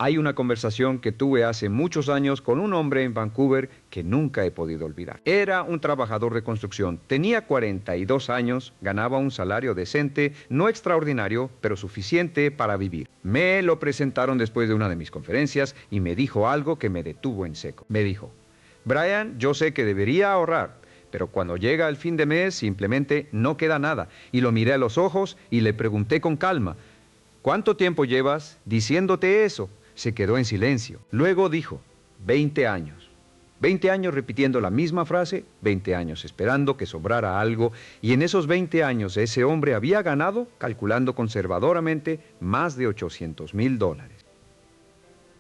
Hay una conversación que tuve hace muchos años con un hombre en Vancouver que nunca he podido olvidar. Era un trabajador de construcción, tenía 42 años, ganaba un salario decente, no extraordinario, pero suficiente para vivir. Me lo presentaron después de una de mis conferencias y me dijo algo que me detuvo en seco. Me dijo: Brian, yo sé que debería ahorrar, pero cuando llega el fin de mes simplemente no queda nada. Y lo miré a los ojos y le pregunté con calma: ¿cuánto tiempo llevas diciéndote eso? Se quedó en silencio. Luego dijo: 20 años. 20 años repitiendo la misma frase, 20 años esperando que sobrara algo, y en esos 20 años ese hombre había ganado, calculando conservadoramente, más de $800,000.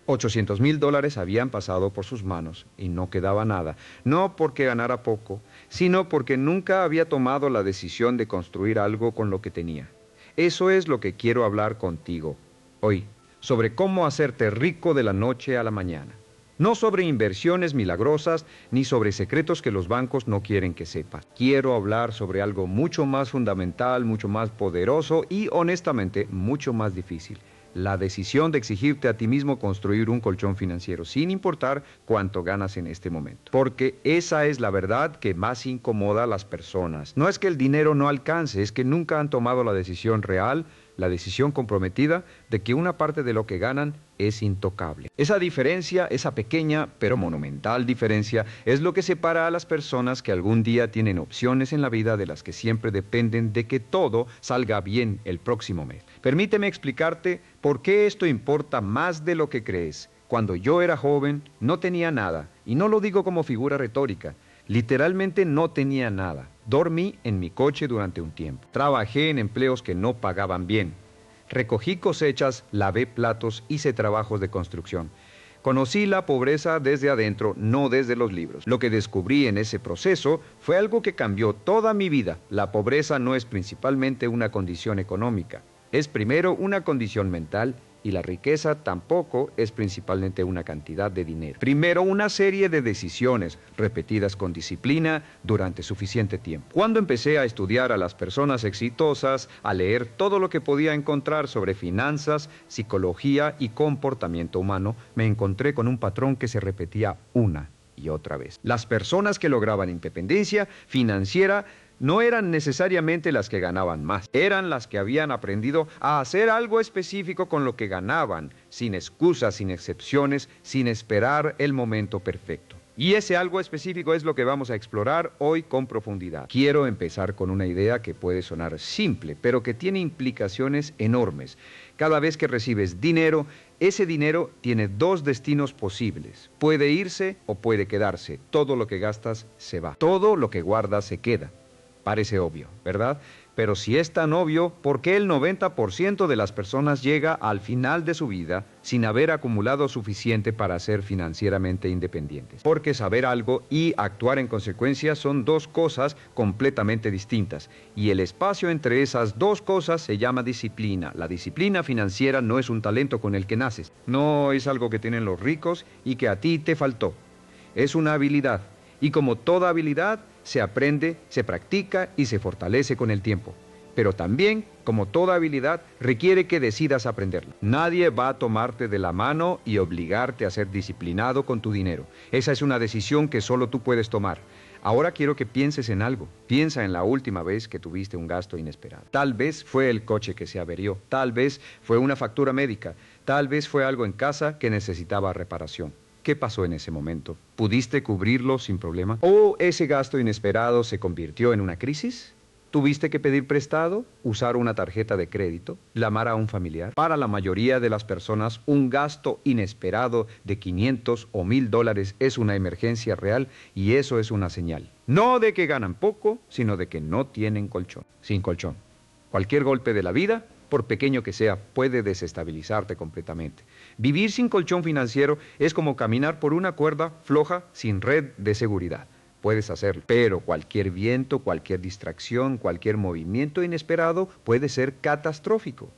$800,000 habían pasado por sus manos y no quedaba nada, no porque ganara poco, sino porque nunca había tomado la decisión de construir algo con lo que tenía. Eso es lo que quiero hablar contigo hoy, sobre cómo hacerte rico de la noche a la mañana. No sobre inversiones milagrosas, ni sobre secretos que los bancos no quieren que sepas. Quiero hablar sobre algo mucho más fundamental, mucho más poderoso y, honestamente, mucho más difícil. La decisión de exigirte a ti mismo construir un colchón financiero, sin importar cuánto ganas en este momento. Porque esa es la verdad que más incomoda a las personas. No es que el dinero no alcance, es que nunca han tomado la decisión real, la decisión comprometida de que una parte de lo que ganan es intocable. Esa diferencia, esa pequeña pero monumental diferencia, es lo que separa a las personas que algún día tienen opciones en la vida de las que siempre dependen de que todo salga bien el próximo mes. Permíteme explicarte por qué esto importa más de lo que crees. Cuando yo era joven, no tenía nada, y no lo digo como figura retórica. Literalmente no tenía nada. Dormí en mi coche durante un tiempo. Trabajé en empleos que no pagaban bien. Recogí cosechas, lavé platos, hice trabajos de construcción. Conocí la pobreza desde adentro, no desde los libros. Lo que descubrí en ese proceso fue algo que cambió toda mi vida. La pobreza no es principalmente una condición económica. Es primero una condición mental, y la riqueza tampoco es principalmente una cantidad de dinero. Primero, una serie de decisiones repetidas con disciplina durante suficiente tiempo. Cuando empecé a estudiar a las personas exitosas, a leer todo lo que podía encontrar sobre finanzas, psicología y comportamiento humano, me encontré con un patrón que se repetía una y otra vez. Las personas que lograban independencia financiera no eran necesariamente las que ganaban más, eran las que habían aprendido a hacer algo específico con lo que ganaban, sin excusas, sin excepciones, sin esperar el momento perfecto. Y ese algo específico es lo que vamos a explorar hoy con profundidad. Quiero empezar con una idea que puede sonar simple, pero que tiene implicaciones enormes. Cada vez que recibes dinero, ese dinero tiene dos destinos posibles. Puede irse o puede quedarse. Todo lo que gastas se va. Todo lo que guardas se queda. Parece obvio, ¿verdad? Pero si es tan obvio, ¿por qué el 90% de las personas llega al final de su vida sin haber acumulado suficiente para ser financieramente independientes? Porque saber algo y actuar en consecuencia son dos cosas completamente distintas. Y el espacio entre esas dos cosas se llama disciplina. La disciplina financiera no es un talento con el que naces. No es algo que tienen los ricos y que a ti te faltó. Es una habilidad. Y como toda habilidad, se aprende, se practica y se fortalece con el tiempo. Pero también, como toda habilidad, requiere que decidas aprenderla. Nadie va a tomarte de la mano y obligarte a ser disciplinado con tu dinero. Esa es una decisión que solo tú puedes tomar. Ahora quiero que pienses en algo. Piensa en la última vez que tuviste un gasto inesperado. Tal vez fue el coche que se averió. Tal vez fue una factura médica. Tal vez fue algo en casa que necesitaba reparación. ¿Qué pasó en ese momento? ¿Pudiste cubrirlo sin problema? ¿O ese gasto inesperado se convirtió en una crisis? ¿Tuviste que pedir prestado, usar una tarjeta de crédito, llamar a un familiar? Para la mayoría de las personas, un gasto inesperado de $500 o $1,000 es una emergencia real y eso es una señal. No de que ganan poco, sino de que no tienen colchón. Sin colchón. Cualquier golpe de la vida, por pequeño que sea, puede desestabilizarte completamente. Vivir sin colchón financiero es como caminar por una cuerda floja sin red de seguridad. Puedes hacerlo, pero cualquier viento, cualquier distracción, cualquier movimiento inesperado puede ser catastrófico.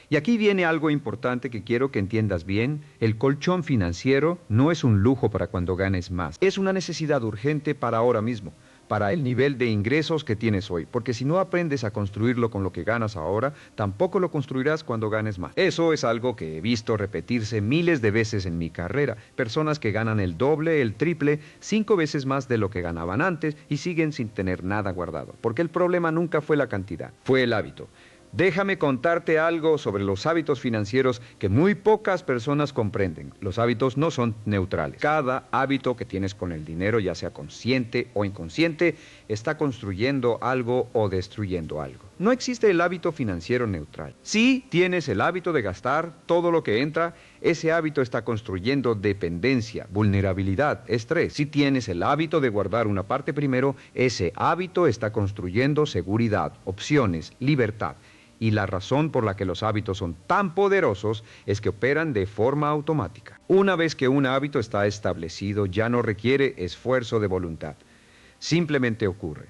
Y aquí viene algo importante que quiero que entiendas bien. El colchón financiero no es un lujo para cuando ganes más. Es una necesidad urgente para ahora mismo, para el nivel de ingresos que tienes hoy, porque si no aprendes a construirlo con lo que ganas ahora, tampoco lo construirás cuando ganes más. Eso es algo que he visto repetirse miles de veces en mi carrera. Personas que ganan el doble, el triple, 5 veces más de lo que ganaban antes y siguen sin tener nada guardado, porque el problema nunca fue la cantidad, fue el hábito. Déjame contarte algo sobre los hábitos financieros que muy pocas personas comprenden. Los hábitos no son neutrales. Cada hábito que tienes con el dinero, ya sea consciente o inconsciente, está construyendo algo o destruyendo algo. No existe el hábito financiero neutral. Si tienes el hábito de gastar todo lo que entra, ese hábito está construyendo dependencia, vulnerabilidad, estrés. Si tienes el hábito de guardar una parte primero, ese hábito está construyendo seguridad, opciones, libertad. Y la razón por la que los hábitos son tan poderosos es que operan de forma automática. Una vez que un hábito está establecido, ya no requiere esfuerzo de voluntad. Simplemente ocurre.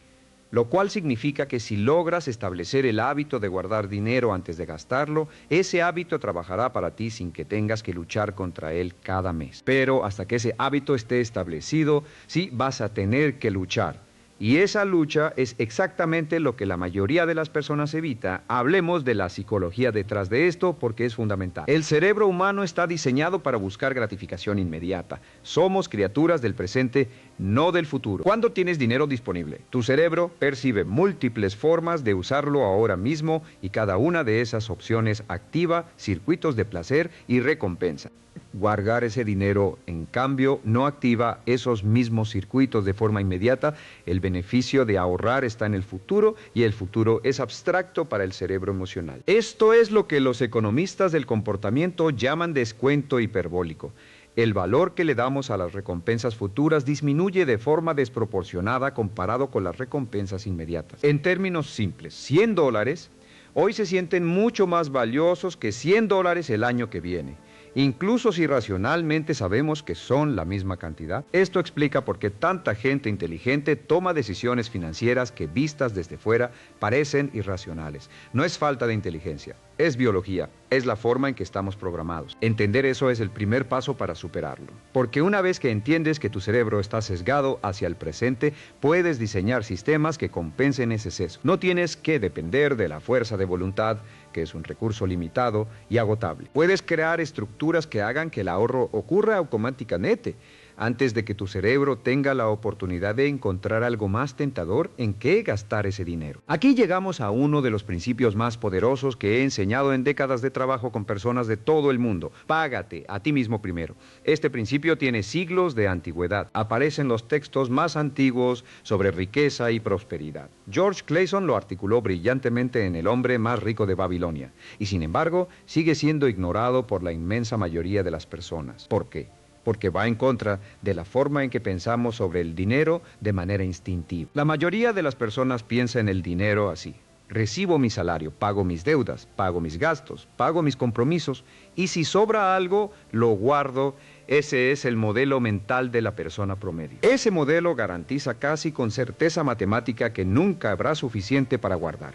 Lo cual significa que si logras establecer el hábito de guardar dinero antes de gastarlo, ese hábito trabajará para ti sin que tengas que luchar contra él cada mes. Pero hasta que ese hábito esté establecido, sí vas a tener que luchar. Y esa lucha es exactamente lo que la mayoría de las personas evita. Hablemos de la psicología detrás de esto porque es fundamental. El cerebro humano está diseñado para buscar gratificación inmediata. Somos criaturas del presente, no del futuro. Cuando tienes dinero disponible, tu cerebro percibe múltiples formas de usarlo ahora mismo y cada una de esas opciones activa circuitos de placer y recompensa. Guardar ese dinero, en cambio, no activa esos mismos circuitos de forma inmediata. El beneficio de ahorrar está en el futuro y el futuro es abstracto para el cerebro emocional. Esto es lo que los economistas del comportamiento llaman descuento hiperbólico. El valor que le damos a las recompensas futuras disminuye de forma desproporcionada comparado con las recompensas inmediatas. En términos simples, $100 hoy se sienten mucho más valiosos que $100 el año que viene. Incluso si racionalmente sabemos que son la misma cantidad. Esto explica por qué tanta gente inteligente toma decisiones financieras que vistas desde fuera parecen irracionales. No es falta de inteligencia, es biología, es la forma en que estamos programados. Entender eso es el primer paso para superarlo. Porque una vez que entiendes que tu cerebro está sesgado hacia el presente, puedes diseñar sistemas que compensen ese sesgo. No tienes que depender de la fuerza de voluntad, que es un recurso limitado y agotable. Puedes crear estructuras que hagan que el ahorro ocurra automáticamente, antes de que tu cerebro tenga la oportunidad de encontrar algo más tentador en qué gastar ese dinero. Aquí llegamos a uno de los principios más poderosos que he enseñado en décadas de trabajo con personas de todo el mundo. Págate a ti mismo primero. Este principio tiene siglos de antigüedad. Aparece en los textos más antiguos sobre riqueza y prosperidad. George Clason lo articuló brillantemente en El hombre más rico de Babilonia. Y sin embargo, sigue siendo ignorado por la inmensa mayoría de las personas. ¿Por qué? Porque va en contra de la forma en que pensamos sobre el dinero de manera instintiva. La mayoría de las personas piensa en el dinero así. Recibo mi salario, pago mis deudas, pago mis gastos, pago mis compromisos y si sobra algo, lo guardo. Ese es el modelo mental de la persona promedio. Ese modelo garantiza casi con certeza matemática que nunca habrá suficiente para guardar,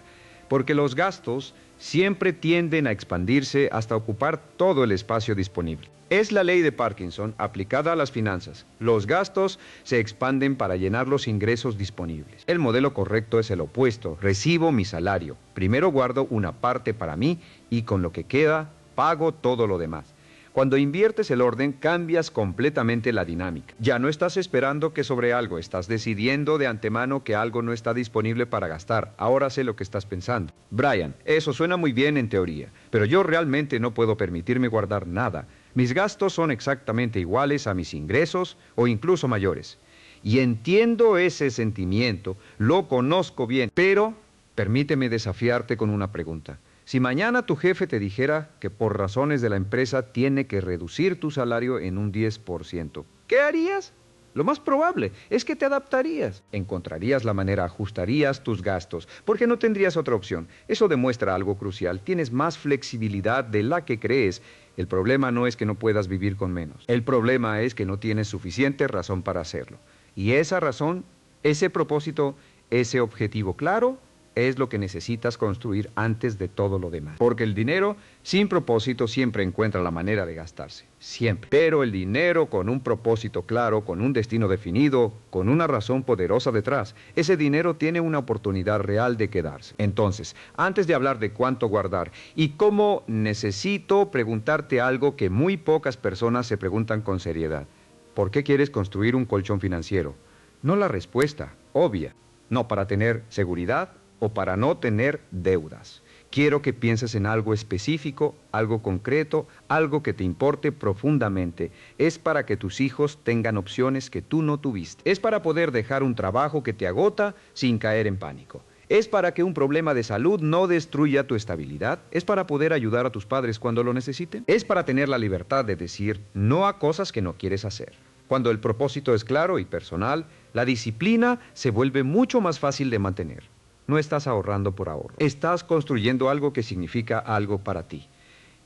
porque los gastos siempre tienden a expandirse hasta ocupar todo el espacio disponible. Es la ley de Parkinson aplicada a las finanzas. Los gastos se expanden para llenar los ingresos disponibles. El modelo correcto es el opuesto. Recibo mi salario. Primero guardo una parte para mí y con lo que queda pago todo lo demás. Cuando inviertes el orden, cambias completamente la dinámica. Ya no estás esperando que sobre algo, estás decidiendo de antemano que algo no está disponible para gastar. Ahora sé lo que estás pensando. Brian, eso suena muy bien en teoría, pero yo realmente no puedo permitirme guardar nada. Mis gastos son exactamente iguales a mis ingresos o incluso mayores. Y entiendo ese sentimiento, lo conozco bien, pero permíteme desafiarte con una pregunta. Si mañana tu jefe te dijera que por razones de la empresa tiene que reducir tu salario en un 10%, ¿qué harías? Lo más probable es que te adaptarías. Encontrarías la manera, ajustarías tus gastos, porque no tendrías otra opción. Eso demuestra algo crucial. Tienes más flexibilidad de la que crees. El problema no es que no puedas vivir con menos. El problema es que no tienes suficiente razón para hacerlo. Y esa razón, ese propósito, ese objetivo claro, es lo que necesitas construir antes de todo lo demás. Porque el dinero sin propósito siempre encuentra la manera de gastarse. Siempre. Pero el dinero con un propósito claro, con un destino definido, con una razón poderosa detrás, ese dinero tiene una oportunidad real de quedarse. Entonces, antes de hablar de cuánto guardar y cómo, necesito preguntarte algo que muy pocas personas se preguntan con seriedad. ¿Por qué quieres construir un colchón financiero? No la respuesta, obvia. No para tener seguridad o para no tener deudas. Quiero que pienses en algo específico, algo concreto, algo que te importe profundamente. Es para que tus hijos tengan opciones que tú no tuviste. Es para poder dejar un trabajo que te agota sin caer en pánico. Es para que un problema de salud no destruya tu estabilidad. Es para poder ayudar a tus padres cuando lo necesiten. Es para tener la libertad de decir no a cosas que no quieres hacer. Cuando el propósito es claro y personal, la disciplina se vuelve mucho más fácil de mantener. No estás ahorrando por ahorro. Estás construyendo algo que significa algo para ti.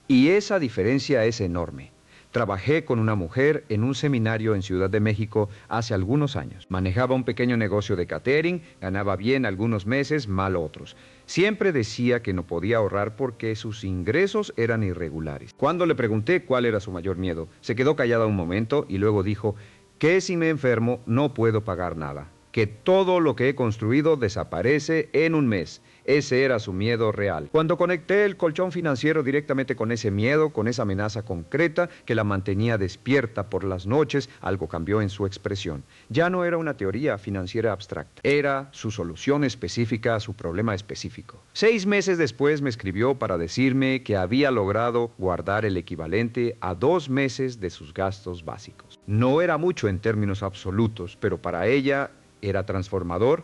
Y esa diferencia es enorme. Trabajé con una mujer en un seminario en Ciudad de México hace algunos años. Manejaba un pequeño negocio de catering, ganaba bien algunos meses, mal otros. Siempre decía que no podía ahorrar porque sus ingresos eran irregulares. Cuando le pregunté cuál era su mayor miedo, se quedó callada un momento y luego dijo que si me enfermo no puedo pagar nada, que todo lo que he construido desaparece en un mes. Ese era su miedo real. Cuando conecté el colchón financiero directamente con ese miedo, con esa amenaza concreta que la mantenía despierta por las noches, algo cambió en su expresión. Ya no era una teoría financiera abstracta, era su solución específica a su problema específico. 6 meses después me escribió para decirme que había logrado guardar el equivalente a 2 meses de sus gastos básicos. No era mucho en términos absolutos, pero para ella era transformador.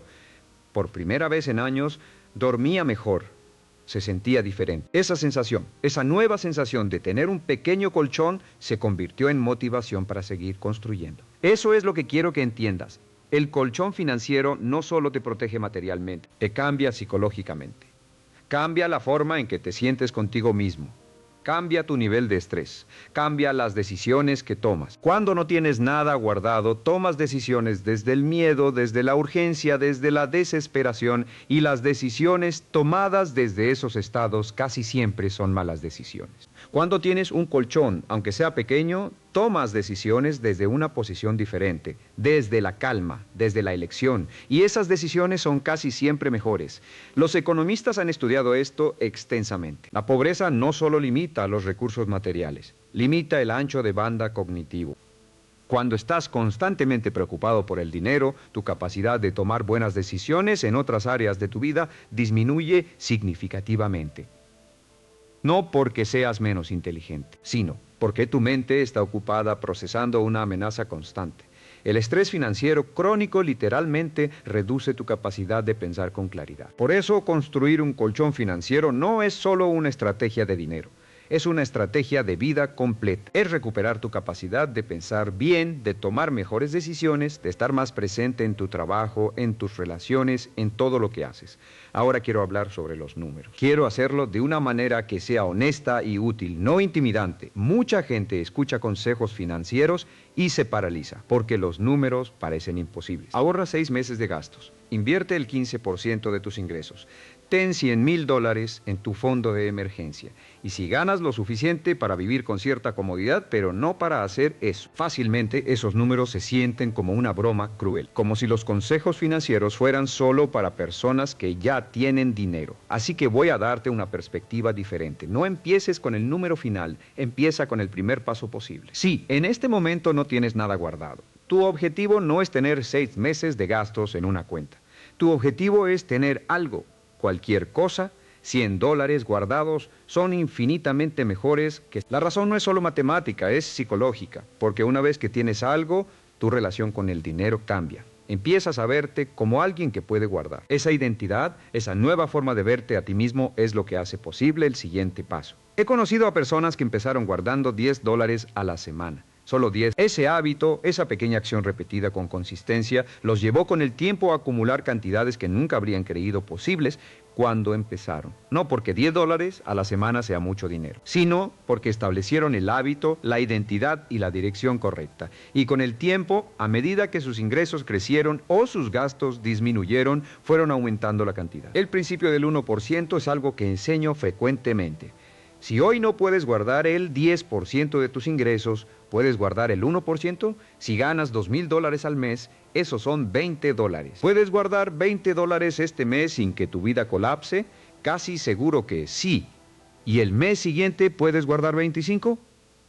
Por primera vez en años, dormía mejor, se sentía diferente. Esa sensación, esa nueva sensación de tener un pequeño colchón se convirtió en motivación para seguir construyendo. Eso es lo que quiero que entiendas. El colchón financiero no solo te protege materialmente, te cambia psicológicamente. Cambia la forma en que te sientes contigo mismo. Cambia tu nivel de estrés, cambia las decisiones que tomas. Cuando no tienes nada guardado, tomas decisiones desde el miedo, desde la urgencia, desde la desesperación, y las decisiones tomadas desde esos estados casi siempre son malas decisiones. Cuando tienes un colchón, aunque sea pequeño, tomas decisiones desde una posición diferente, desde la calma, desde la elección, y esas decisiones son casi siempre mejores. Los economistas han estudiado esto extensamente. La pobreza no solo limita los recursos materiales, limita el ancho de banda cognitivo. Cuando estás constantemente preocupado por el dinero, tu capacidad de tomar buenas decisiones en otras áreas de tu vida disminuye significativamente. No porque seas menos inteligente, sino porque tu mente está ocupada procesando una amenaza constante. El estrés financiero crónico literalmente reduce tu capacidad de pensar con claridad. Por eso, construir un colchón financiero no es solo una estrategia de dinero. Es una estrategia de vida completa. Es recuperar tu capacidad de pensar bien, de tomar mejores decisiones, de estar más presente en tu trabajo, en tus relaciones, en todo lo que haces. Ahora quiero hablar sobre los números. Quiero hacerlo de una manera que sea honesta y útil, no intimidante. Mucha gente escucha consejos financieros y se paraliza, porque los números parecen imposibles. Ahorra 6 meses de gastos. Invierte el 15% de tus ingresos. Ten $100,000 en tu fondo de emergencia. Y si ganas lo suficiente para vivir con cierta comodidad, pero no para hacer eso. Fácilmente esos números se sienten como una broma cruel. Como si los consejos financieros fueran solo para personas que ya tienen dinero. Así que voy a darte una perspectiva diferente. No empieces con el número final, empieza con el primer paso posible. Sí, en este momento no tienes nada guardado. Tu objetivo no es tener 6 meses de gastos en una cuenta. Tu objetivo es tener algo. Cualquier cosa, $100 guardados son infinitamente mejores que... La razón no es solo matemática, es psicológica, porque una vez que tienes algo, tu relación con el dinero cambia. Empiezas a verte como alguien que puede guardar. Esa identidad, esa nueva forma de verte a ti mismo es lo que hace posible el siguiente paso. He conocido a personas que empezaron guardando $10 a la semana. Solo 10. Ese hábito, esa pequeña acción repetida con consistencia, los llevó con el tiempo a acumular cantidades que nunca habrían creído posibles, cuando empezaron. No porque $10 a la semana sea mucho dinero, sino porque establecieron el hábito, la identidad y la dirección correcta. Y con el tiempo, a medida que sus ingresos crecieron o sus gastos disminuyeron, fueron aumentando la cantidad. El principio del 1% es algo que enseño frecuentemente. Si hoy no puedes guardar el 10% de tus ingresos, ¿puedes guardar el 1%? Si ganas $2,000 al mes, esos son $20. ¿Puedes guardar $20 este mes sin que tu vida colapse? Casi seguro que sí. ¿Y el mes siguiente puedes guardar 25?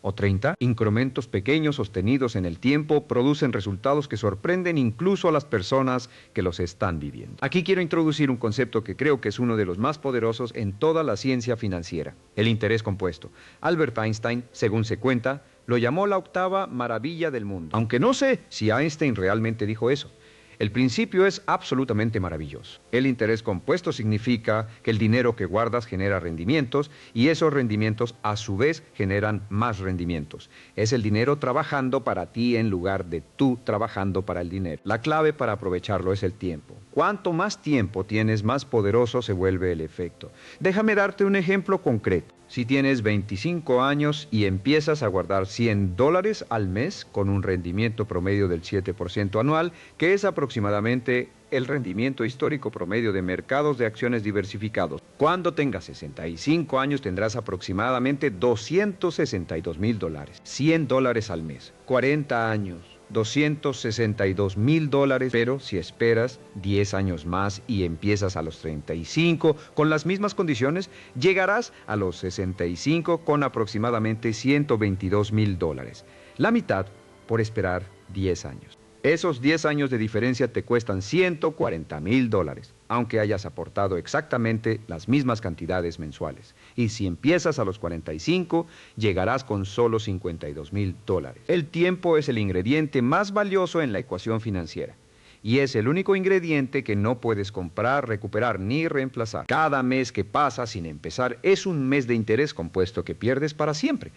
¿O 30? Incrementos pequeños sostenidos en el tiempo producen resultados que sorprenden incluso a las personas que los están viviendo. Aquí quiero introducir un concepto que creo que es uno de los más poderosos en toda la ciencia financiera: el interés compuesto. Albert Einstein, según se cuenta, lo llamó la octava maravilla del mundo. Aunque no sé si Einstein realmente dijo eso. El principio es absolutamente maravilloso. El interés compuesto significa que el dinero que guardas genera rendimientos y esos rendimientos a su vez generan más rendimientos. Es el dinero trabajando para ti en lugar de tú trabajando para el dinero. La clave para aprovecharlo es el tiempo. Cuanto más tiempo tienes, más poderoso se vuelve el efecto. Déjame darte un ejemplo concreto. Si tienes 25 años y empiezas a guardar $100 al mes con un rendimiento promedio del 7% anual, que es aproximadamente el rendimiento histórico promedio de mercados de acciones diversificados. Cuando tengas 65 años tendrás aproximadamente $262,000, $100 al mes. 40 años. $262,000, pero si esperas 10 años más y empiezas a los 35 con las mismas condiciones, llegarás a los 65 con aproximadamente $122,000. La mitad por esperar 10 años. Esos 10 años de diferencia te cuestan $140,000, aunque hayas aportado exactamente las mismas cantidades mensuales. Y si empiezas a los 45, llegarás con solo $52,000. El tiempo es el ingrediente más valioso en la ecuación financiera. Y es el único ingrediente que no puedes comprar, recuperar ni reemplazar. Cada mes que pasa sin empezar es un mes de interés compuesto que pierdes para siempre.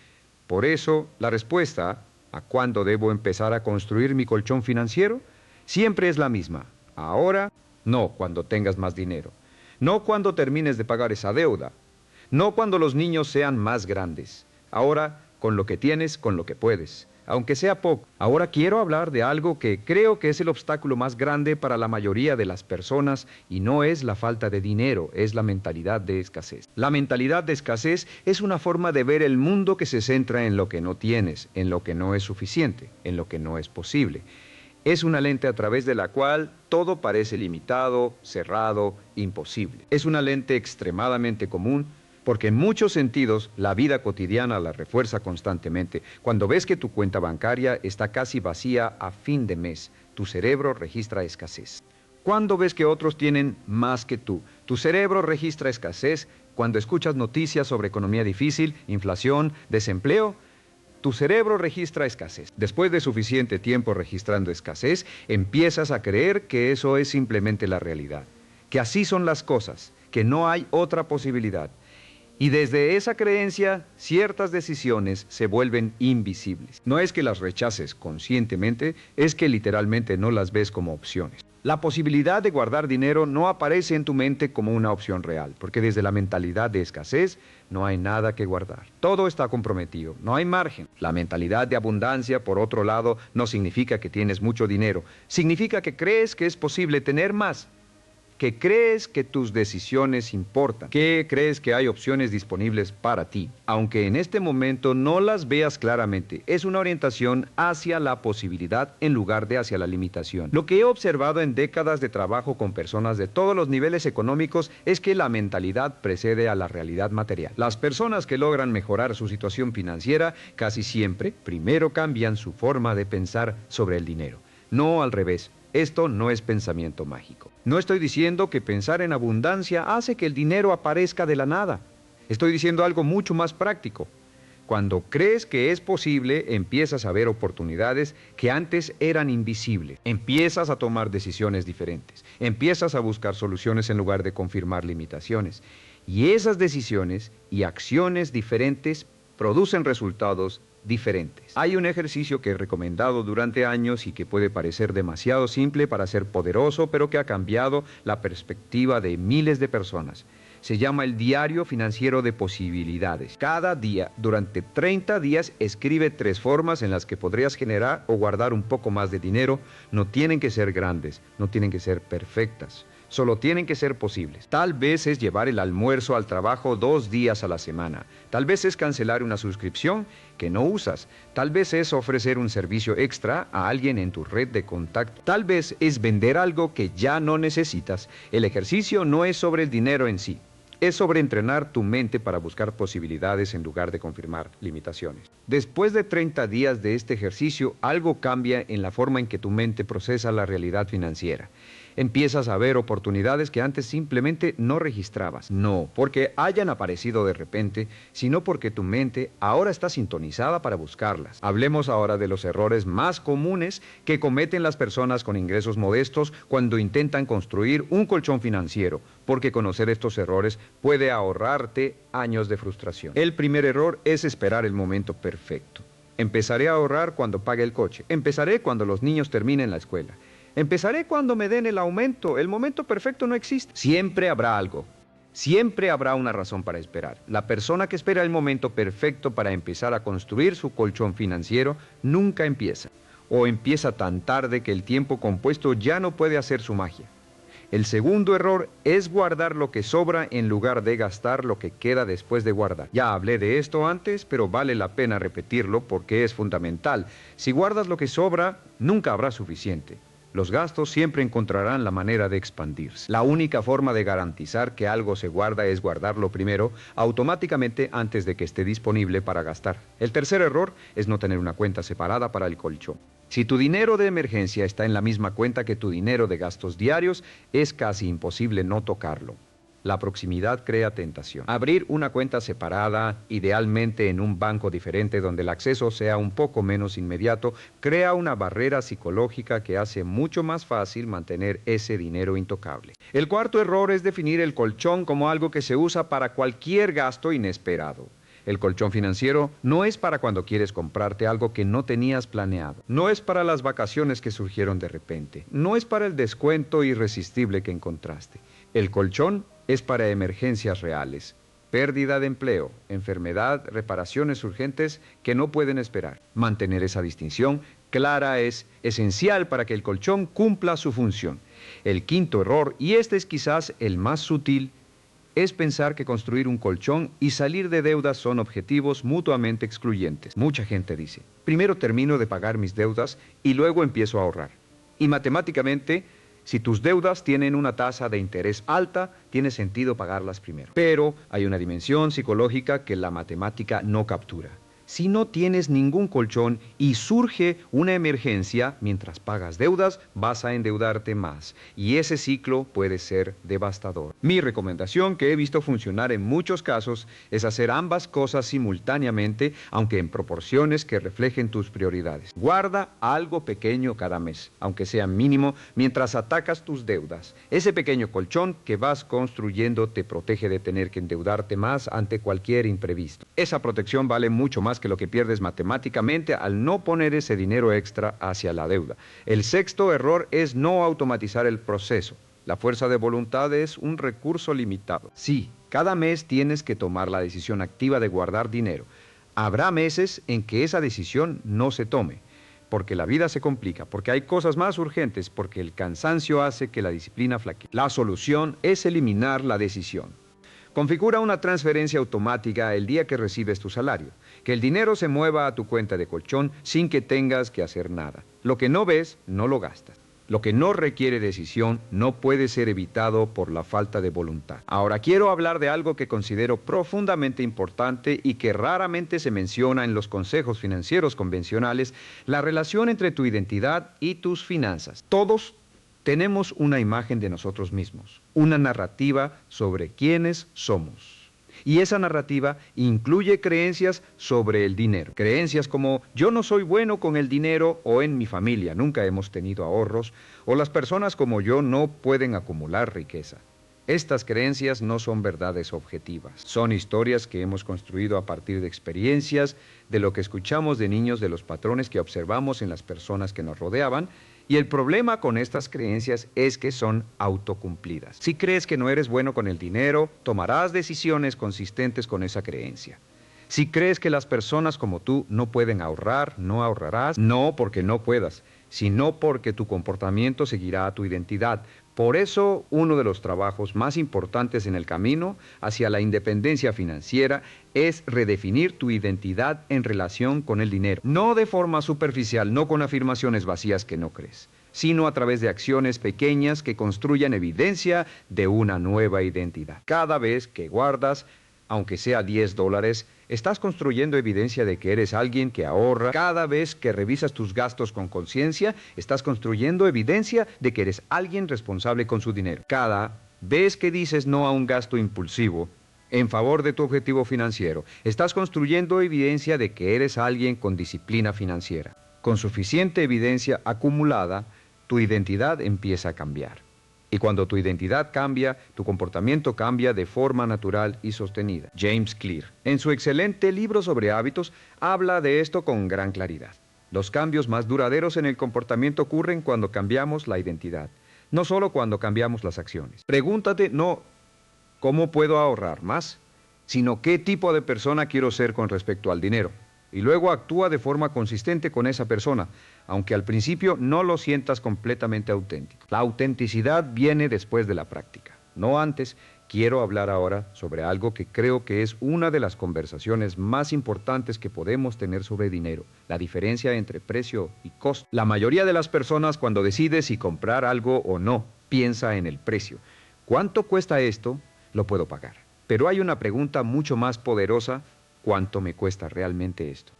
Por eso, la respuesta ¿a cuándo debo empezar a construir mi colchón financiero? Siempre es la misma. Ahora, no cuando tengas más dinero. No cuando termines de pagar esa deuda. No cuando los niños sean más grandes. Ahora, con lo que tienes, con lo que puedes. Aunque sea poco. Ahora quiero hablar de algo que creo que es el obstáculo más grande para la mayoría de las personas y no es la falta de dinero, es la mentalidad de escasez. La mentalidad de escasez es una forma de ver el mundo que se centra en lo que no tienes, en lo que no es suficiente, en lo que no es posible. Es una lente a través de la cual todo parece limitado, cerrado, imposible. Es una lente extremadamente común porque en muchos sentidos la vida cotidiana la refuerza constantemente. Cuando ves que tu cuenta bancaria está casi vacía a fin de mes, tu cerebro registra escasez. Cuando ves que otros tienen más que tú, tu cerebro registra escasez. Cuando escuchas noticias sobre economía difícil, inflación, desempleo, tu cerebro registra escasez. Después de suficiente tiempo registrando escasez, empiezas a creer que eso es simplemente la realidad, que así son las cosas, que no hay otra posibilidad. Y desde esa creencia, ciertas decisiones se vuelven invisibles. No es que las rechaces conscientemente, es que literalmente no las ves como opciones. La posibilidad de guardar dinero no aparece en tu mente como una opción real, porque desde la mentalidad de escasez no hay nada que guardar. Todo está comprometido, no hay margen. La mentalidad de abundancia, por otro lado, no significa que tienes mucho dinero. Significa que crees que es posible tener más, que crees que tus decisiones importan, que crees que hay opciones disponibles para ti, aunque en este momento no las veas claramente. Es una orientación hacia la posibilidad en lugar de hacia la limitación. Lo que he observado en décadas de trabajo con personas de todos los niveles económicos es que la mentalidad precede a la realidad material. Las personas que logran mejorar su situación financiera casi siempre primero cambian su forma de pensar sobre el dinero, no al revés. Esto no es pensamiento mágico. No estoy diciendo que pensar en abundancia hace que el dinero aparezca de la nada. Estoy diciendo algo mucho más práctico. Cuando crees que es posible, empiezas a ver oportunidades que antes eran invisibles. Empiezas a tomar decisiones diferentes. Empiezas a buscar soluciones en lugar de confirmar limitaciones. Y esas decisiones y acciones diferentes producen resultados diferentes. Hay un ejercicio que he recomendado durante años y que puede parecer demasiado simple para ser poderoso, pero que ha cambiado la perspectiva de miles de personas. Se llama el diario financiero de posibilidades. Cada día, durante 30 días, escribe 3 formas en las que podrías generar o guardar un poco más de dinero. No tienen que ser grandes, no tienen que ser perfectas. Solo tienen que ser posibles. Tal vez es llevar el almuerzo al trabajo 2 días a la semana. Tal vez es cancelar una suscripción que no usas. Tal vez es ofrecer un servicio extra a alguien en tu red de contacto. Tal vez es vender algo que ya no necesitas. El ejercicio no es sobre el dinero en sí. Es sobre entrenar tu mente para buscar posibilidades en lugar de confirmar limitaciones. Después de 30 días de este ejercicio, algo cambia en la forma en que tu mente procesa la realidad financiera. Empiezas a ver oportunidades que antes simplemente no registrabas. No porque hayan aparecido de repente, sino porque tu mente ahora está sintonizada para buscarlas. Hablemos ahora de los errores más comunes que cometen las personas con ingresos modestos cuando intentan construir un colchón financiero, porque conocer estos errores puede ahorrarte años de frustración. El primer error es esperar el momento perfecto. Empezaré a ahorrar cuando pague el coche. Empezaré cuando los niños terminen la escuela. Empezaré cuando me den el aumento. El momento perfecto no existe. Siempre habrá algo. Siempre habrá una razón para esperar. La persona que espera el momento perfecto para empezar a construir su colchón financiero nunca empieza. O empieza tan tarde que el tiempo compuesto ya no puede hacer su magia. El segundo error es guardar lo que sobra en lugar de gastar lo que queda después de guardar. Ya hablé de esto antes, pero vale la pena repetirlo porque es fundamental. Si guardas lo que sobra, nunca habrá suficiente. Los gastos siempre encontrarán la manera de expandirse. La única forma de garantizar que algo se guarda es guardarlo primero, automáticamente antes de que esté disponible para gastar. El tercer error es no tener una cuenta separada para el colchón. Si tu dinero de emergencia está en la misma cuenta que tu dinero de gastos diarios, es casi imposible no tocarlo. La proximidad crea tentación. Abrir una cuenta separada, idealmente en un banco diferente donde el acceso sea un poco menos inmediato, crea una barrera psicológica que hace mucho más fácil mantener ese dinero intocable. El cuarto error es definir el colchón como algo que se usa para cualquier gasto inesperado. El colchón financiero no es para cuando quieres comprarte algo que no tenías planeado. No es para las vacaciones que surgieron de repente. No es para el descuento irresistible que encontraste. El colchón es para emergencias reales, pérdida de empleo, enfermedad, reparaciones urgentes que no pueden esperar. Mantener esa distinción clara es esencial para que el colchón cumpla su función. El quinto error, y este es quizás el más sutil, es pensar que construir un colchón y salir de deudas son objetivos mutuamente excluyentes. Mucha gente dice, primero termino de pagar mis deudas y luego empiezo a ahorrar. Y matemáticamente, si tus deudas tienen una tasa de interés alta, tiene sentido pagarlas primero. Pero hay una dimensión psicológica que la matemática no captura. Si no tienes ningún colchón y surge una emergencia, mientras pagas deudas, vas a endeudarte más. Y ese ciclo puede ser devastador. Mi recomendación, que he visto funcionar en muchos casos, es hacer ambas cosas simultáneamente, aunque en proporciones que reflejen tus prioridades. Guarda algo pequeño cada mes, aunque sea mínimo, mientras atacas tus deudas. Ese pequeño colchón que vas construyendo te protege de tener que endeudarte más ante cualquier imprevisto. Esa protección vale mucho más que lo que pierdes matemáticamente al no poner ese dinero extra hacia la deuda. El sexto error es no automatizar el proceso. La fuerza de voluntad es un recurso limitado. Sí, cada mes tienes que tomar la decisión activa de guardar dinero. Habrá meses en que esa decisión no se tome, porque la vida se complica, porque hay cosas más urgentes, porque el cansancio hace que la disciplina flaquee. La solución es eliminar la decisión. Configura una transferencia automática el día que recibes tu salario. Que el dinero se mueva a tu cuenta de colchón sin que tengas que hacer nada. Lo que no ves, no lo gastas. Lo que no requiere decisión no puede ser evitado por la falta de voluntad. Ahora quiero hablar de algo que considero profundamente importante y que raramente se menciona en los consejos financieros convencionales: la relación entre tu identidad y tus finanzas. Todos tenemos una imagen de nosotros mismos, una narrativa sobre quiénes somos. Y esa narrativa incluye creencias sobre el dinero. Creencias como yo no soy bueno con el dinero, o en mi familia nunca hemos tenido ahorros, o las personas como yo no pueden acumular riqueza. Estas creencias no son verdades objetivas, son historias que hemos construido a partir de experiencias, de lo que escuchamos de niños, de los patrones que observamos en las personas que nos rodeaban, y el problema con estas creencias es que son autocumplidas. Si crees que no eres bueno con el dinero, tomarás decisiones consistentes con esa creencia. Si crees que las personas como tú no pueden ahorrar, no ahorrarás, no porque no puedas, sino porque tu comportamiento seguirá a tu identidad. Por eso, uno de los trabajos más importantes en el camino hacia la independencia financiera es redefinir tu identidad en relación con el dinero. No de forma superficial, no con afirmaciones vacías que no crees, sino a través de acciones pequeñas que construyan evidencia de una nueva identidad. Cada vez que guardas, aunque sea $10, estás construyendo evidencia de que eres alguien que ahorra. Cada vez que revisas tus gastos con conciencia, estás construyendo evidencia de que eres alguien responsable con su dinero. Cada vez que dices no a un gasto impulsivo en favor de tu objetivo financiero, estás construyendo evidencia de que eres alguien con disciplina financiera. Con suficiente evidencia acumulada, tu identidad empieza a cambiar. Y cuando tu identidad cambia, tu comportamiento cambia de forma natural y sostenida. James Clear, en su excelente libro sobre hábitos, habla de esto con gran claridad. Los cambios más duraderos en el comportamiento ocurren cuando cambiamos la identidad, no solo cuando cambiamos las acciones. Pregúntate no cómo puedo ahorrar más, sino qué tipo de persona quiero ser con respecto al dinero. Y luego actúa de forma consistente con esa persona, aunque al principio no lo sientas completamente auténtico. La autenticidad viene después de la práctica, no antes. Quiero hablar ahora sobre algo que creo que es una de las conversaciones más importantes que podemos tener sobre dinero, la diferencia entre precio y costo. La mayoría de las personas, cuando decide si comprar algo o no, piensa en el precio. ¿Cuánto cuesta esto? Lo puedo pagar. Pero hay una pregunta mucho más poderosa: ¿cuánto me cuesta realmente esto?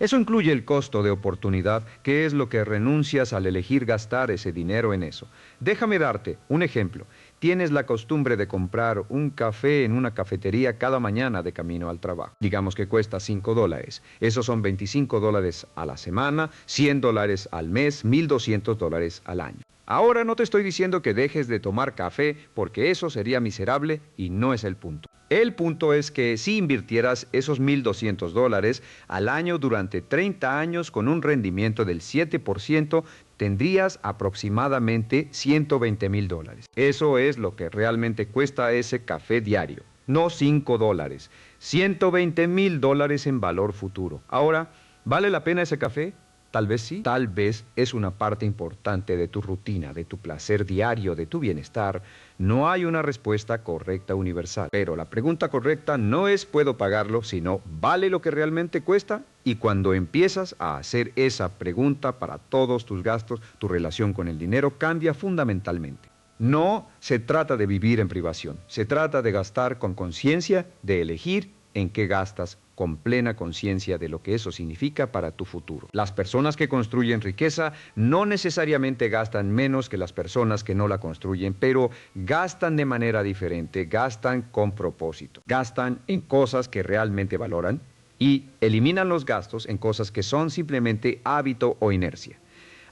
Eso incluye el costo de oportunidad, que es lo que renuncias al elegir gastar ese dinero en eso. Déjame darte un ejemplo. Tienes la costumbre de comprar un café en una cafetería cada mañana de camino al trabajo. Digamos que cuesta $5. Esos son $25 a la semana, $100 al mes, $1,200 al año. Ahora no te estoy diciendo que dejes de tomar café, porque eso sería miserable y no es el punto. El punto es que si invirtieras esos $1,200 al año durante 30 años con un rendimiento del 7%, tendrías aproximadamente $120,000. Eso es lo que realmente cuesta ese café diario, no $5. $120,000 en valor futuro. Ahora, ¿vale la pena ese café? Tal vez sí, tal vez es una parte importante de tu rutina, de tu placer diario, de tu bienestar. No hay una respuesta correcta universal, pero la pregunta correcta no es ¿puedo pagarlo?, sino ¿vale lo que realmente cuesta? Y cuando empiezas a hacer esa pregunta para todos tus gastos, tu relación con el dinero cambia fundamentalmente. No se trata de vivir en privación, se trata de gastar con conciencia, de elegir en qué gastas, con plena conciencia de lo que eso significa para tu futuro. Las personas que construyen riqueza no necesariamente gastan menos que las personas que no la construyen, pero gastan de manera diferente, gastan con propósito, gastan en cosas que realmente valoran y eliminan los gastos en cosas que son simplemente hábito o inercia.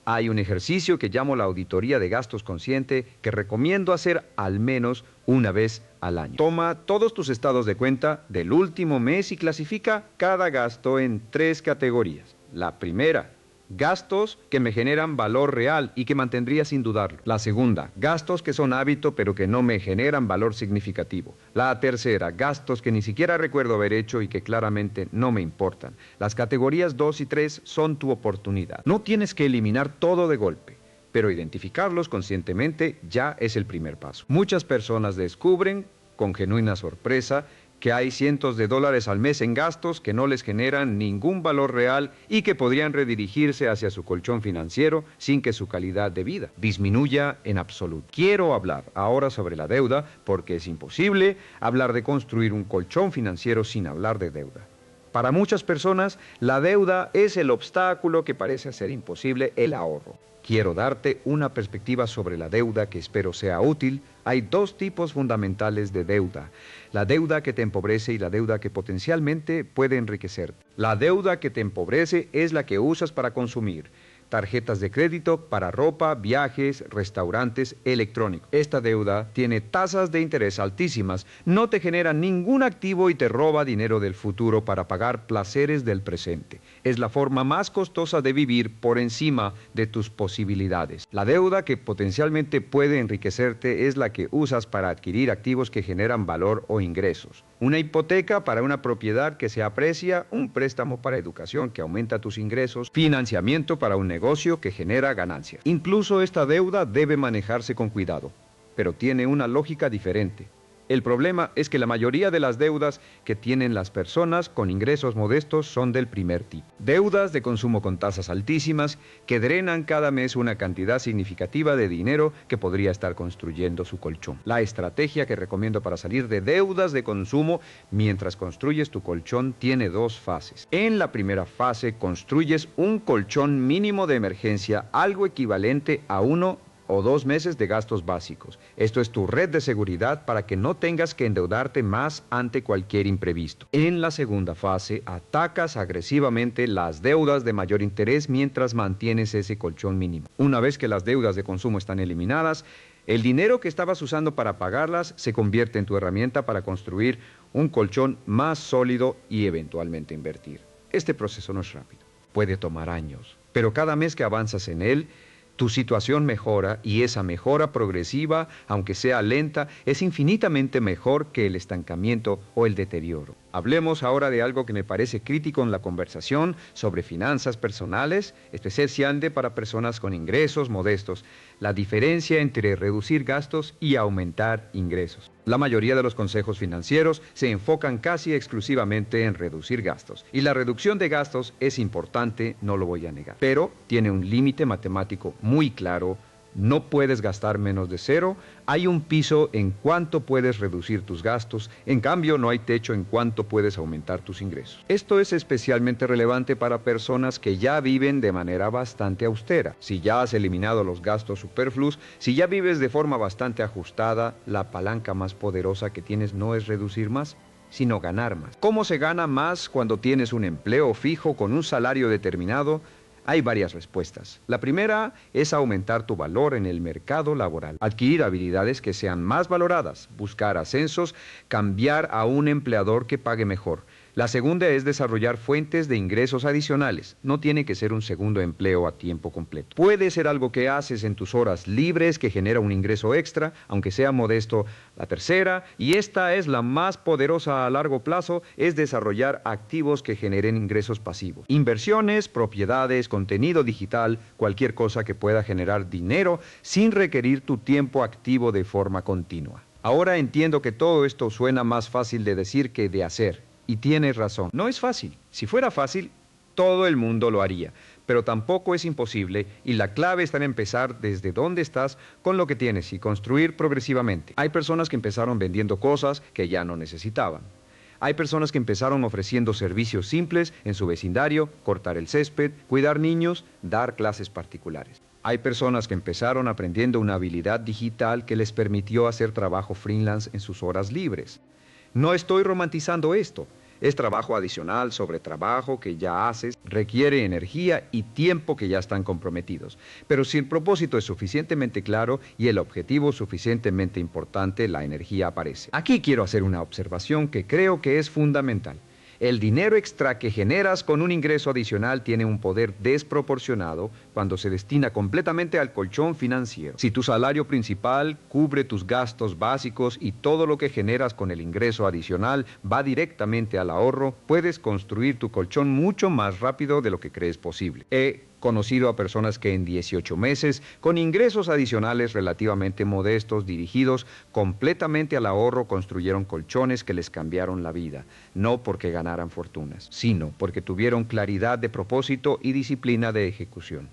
Hay un ejercicio que llamo la auditoría de gastos consciente que recomiendo hacer al menos una vez al año. Toma todos tus estados de cuenta del último mes y clasifica cada gasto en 3 categorías. La primera, gastos que me generan valor real y que mantendría sin dudarlo. La segunda, gastos que son hábito pero que no me generan valor significativo. La tercera, gastos que ni siquiera recuerdo haber hecho y que claramente no me importan. Las categorías 2 y 3 son tu oportunidad. No tienes que eliminar todo de golpe, pero identificarlos conscientemente ya es el primer paso. Muchas personas descubren con genuina sorpresa que hay cientos de dólares al mes en gastos que no les generan ningún valor real y que podrían redirigirse hacia su colchón financiero sin que su calidad de vida disminuya en absoluto. Quiero hablar ahora sobre la deuda porque es imposible hablar de construir un colchón financiero sin hablar de deuda. Para muchas personas, la deuda es el obstáculo que parece hacer imposible el ahorro. Quiero darte una perspectiva sobre la deuda que espero sea útil. Hay 2 tipos fundamentales de deuda: la deuda que te empobrece y la deuda que potencialmente puede enriquecerte. La deuda que te empobrece es la que usas para consumir. tarjetas de crédito para ropa, viajes, restaurantes, electrónicos. Esta deuda tiene tasas de interés altísimas, no te genera ningún activo y te roba dinero del futuro para pagar placeres del presente. Es la forma más costosa de vivir por encima de tus posibilidades. La deuda que potencialmente puede enriquecerte es la que usas para adquirir activos que generan valor o ingresos. Una hipoteca para una propiedad que se aprecia, un préstamo para educación que aumenta tus ingresos, financiamiento para un negocio que genera ganancias. Incluso esta deuda debe manejarse con cuidado, pero tiene una lógica diferente. El problema es que la mayoría de las deudas que tienen las personas con ingresos modestos son del primer tipo. Deudas de consumo con tasas altísimas que drenan cada mes una cantidad significativa de dinero que podría estar construyendo su colchón. La estrategia que recomiendo para salir de deudas de consumo mientras construyes tu colchón tiene dos fases. En la primera fase construyes un colchón mínimo de emergencia, algo equivalente a 1 o 2 meses de gastos básicos. Esto es tu red de seguridad para que no tengas que endeudarte más ante cualquier imprevisto. En la segunda fase, atacas agresivamente las deudas de mayor interés mientras mantienes ese colchón mínimo. Una vez que las deudas de consumo están eliminadas, el dinero que estabas usando para pagarlas se convierte en tu herramienta para construir un colchón más sólido y eventualmente invertir. Este proceso no es rápido, puede tomar años, pero cada mes que avanzas en él, tu situación mejora y esa mejora progresiva, aunque sea lenta, es infinitamente mejor que el estancamiento o el deterioro. Hablemos ahora de algo que me parece crítico en la conversación sobre finanzas personales, especialmente para personas con ingresos modestos, la diferencia entre reducir gastos y aumentar ingresos. La mayoría de los consejos financieros se enfocan casi exclusivamente en reducir gastos. Y la reducción de gastos es importante, no lo voy a negar. Pero tiene un límite matemático muy claro. No puedes gastar menos de 0. Hay un piso en cuánto puedes reducir tus gastos. En cambio, no hay techo en cuánto puedes aumentar tus ingresos. Esto es especialmente relevante para personas que ya viven de manera bastante austera. Si ya has eliminado los gastos superfluos, si ya vives de forma bastante ajustada, la palanca más poderosa que tienes no es reducir más, sino ganar más. ¿Cómo se gana más cuando tienes un empleo fijo con un salario determinado? Hay varias respuestas. La primera es aumentar tu valor en el mercado laboral, adquirir habilidades que sean más valoradas, buscar ascensos, cambiar a un empleador que pague mejor. La segunda es desarrollar fuentes de ingresos adicionales. No tiene que ser un segundo empleo a tiempo completo. Puede ser algo que haces en tus horas libres que genera un ingreso extra, aunque sea modesto. La tercera, y esta es la más poderosa a largo plazo, es desarrollar activos que generen ingresos pasivos. Inversiones, propiedades, contenido digital, cualquier cosa que pueda generar dinero sin requerir tu tiempo activo de forma continua. Ahora entiendo que todo esto suena más fácil de decir que de hacer. Y tienes razón, no es fácil. Si fuera fácil, todo el mundo lo haría. Pero tampoco es imposible y la clave está en empezar desde donde estás con lo que tienes y construir progresivamente. Hay personas que empezaron vendiendo cosas que ya no necesitaban. Hay personas que empezaron ofreciendo servicios simples en su vecindario, cortar el césped, cuidar niños, dar clases particulares. Hay personas que empezaron aprendiendo una habilidad digital que les permitió hacer trabajo freelance en sus horas libres. No estoy romantizando esto. Es trabajo adicional sobre trabajo que ya haces, requiere energía y tiempo que ya están comprometidos. Pero si el propósito es suficientemente claro y el objetivo suficientemente importante, la energía aparece. Aquí quiero hacer una observación que creo que es fundamental. El dinero extra que generas con un ingreso adicional tiene un poder desproporcionado cuando se destina completamente al colchón financiero. Si tu salario principal cubre tus gastos básicos y todo lo que generas con el ingreso adicional va directamente al ahorro, puedes construir tu colchón mucho más rápido de lo que crees posible. He conocido a personas que en 18 meses, con ingresos adicionales relativamente modestos, dirigidos completamente al ahorro, construyeron colchones que les cambiaron la vida, no porque ganaran fortunas, sino porque tuvieron claridad de propósito y disciplina de ejecución.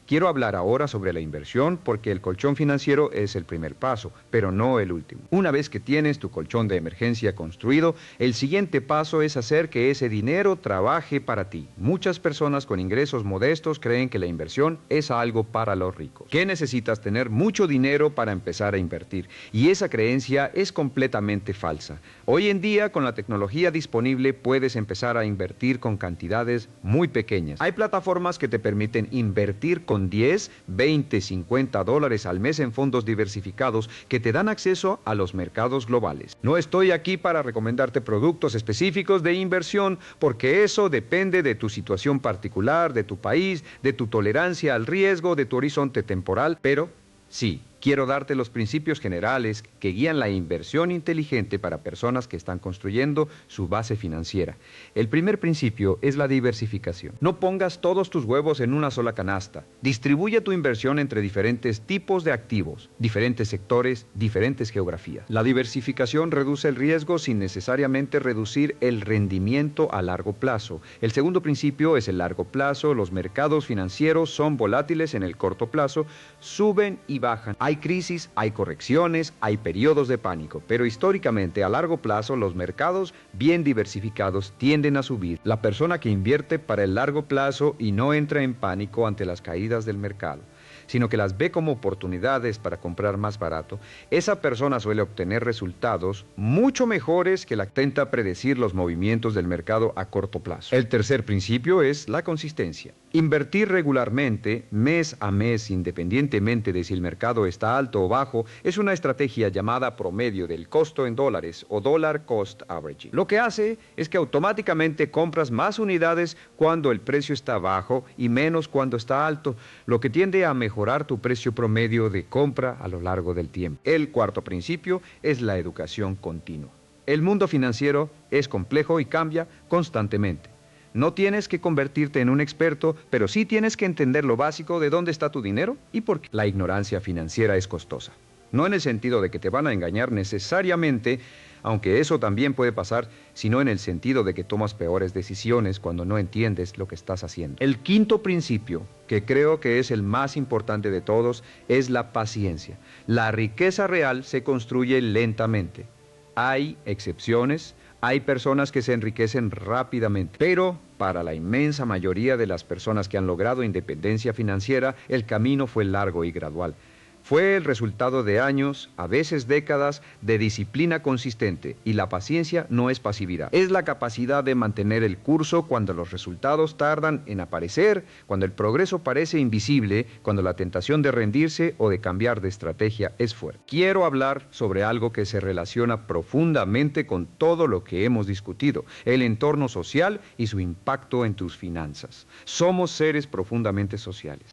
Quiero hablar ahora sobre la inversión porque el colchón financiero es el primer paso, pero no el último. Una vez que tienes tu colchón de emergencia construido, el siguiente paso es hacer que ese dinero trabaje para ti. Muchas personas con ingresos modestos creen que la inversión es algo para los ricos, que necesitas tener mucho dinero para empezar a invertir, y esa creencia es completamente falsa. Hoy en día, con la tecnología disponible, puedes empezar a invertir con cantidades muy pequeñas. Hay plataformas que te permiten invertir con 10, 20, 50 dólares al mes en fondos diversificados que te dan acceso a los mercados globales. No estoy aquí para recomendarte productos específicos de inversión porque eso depende de tu situación particular, de tu país, de tu tolerancia al riesgo, de tu horizonte temporal, pero sí, quiero darte los principios generales que guían la inversión inteligente para personas que están construyendo su base financiera. El primer principio es la diversificación. No pongas todos tus huevos en una sola canasta. Distribuye tu inversión entre diferentes tipos de activos, diferentes sectores, diferentes geografías. La diversificación reduce el riesgo sin necesariamente reducir el rendimiento a largo plazo. El segundo principio es el largo plazo. Los mercados financieros son volátiles en el corto plazo, suben y bajan. Hay crisis, hay correcciones, hay periodos de pánico, pero históricamente a largo plazo los mercados bien diversificados tienden a subir. La persona que invierte para el largo plazo y no entra en pánico ante las caídas del mercado, sino que las ve como oportunidades para comprar más barato, esa persona suele obtener resultados mucho mejores que la que intenta predecir los movimientos del mercado a corto plazo. El tercer principio es la consistencia. Invertir regularmente, mes a mes, independientemente de si el mercado está alto o bajo, es una estrategia llamada promedio del costo en dólares o dollar cost averaging. Lo que hace es que automáticamente compras más unidades cuando el precio está bajo y menos cuando está alto, lo que tiende a mejorar tu precio promedio de compra a lo largo del tiempo. El cuarto principio es la educación continua. El mundo financiero es complejo y cambia constantemente. No tienes que convertirte en un experto, pero sí tienes que entender lo básico de dónde está tu dinero y por qué. La ignorancia financiera es costosa. No en el sentido de que te van a engañar necesariamente, aunque eso también puede pasar, sino en el sentido de que tomas peores decisiones cuando no entiendes lo que estás haciendo. El quinto principio, que creo que es el más importante de todos, es la paciencia. La riqueza real se construye lentamente. Hay excepciones. Hay personas que se enriquecen rápidamente, pero para la inmensa mayoría de las personas que han logrado independencia financiera, el camino fue largo y gradual. Fue el resultado de años, a veces décadas, de disciplina consistente, y la paciencia no es pasividad. Es la capacidad de mantener el curso cuando los resultados tardan en aparecer, cuando el progreso parece invisible, cuando la tentación de rendirse o de cambiar de estrategia es fuerte. Quiero hablar sobre algo que se relaciona profundamente con todo lo que hemos discutido, el entorno social y su impacto en tus finanzas. Somos seres profundamente sociales.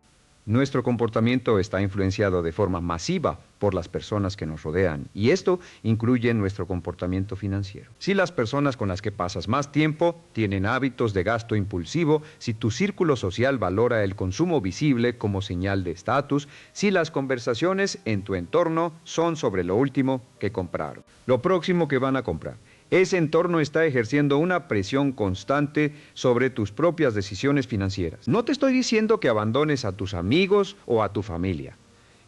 Nuestro comportamiento está influenciado de forma masiva por las personas que nos rodean, y esto incluye nuestro comportamiento financiero. Si las personas con las que pasas más tiempo tienen hábitos de gasto impulsivo, si tu círculo social valora el consumo visible como señal de estatus, si las conversaciones en tu entorno son sobre lo último que compraron, lo próximo que van a comprar, ese entorno está ejerciendo una presión constante sobre tus propias decisiones financieras. No te estoy diciendo que abandones a tus amigos o a tu familia.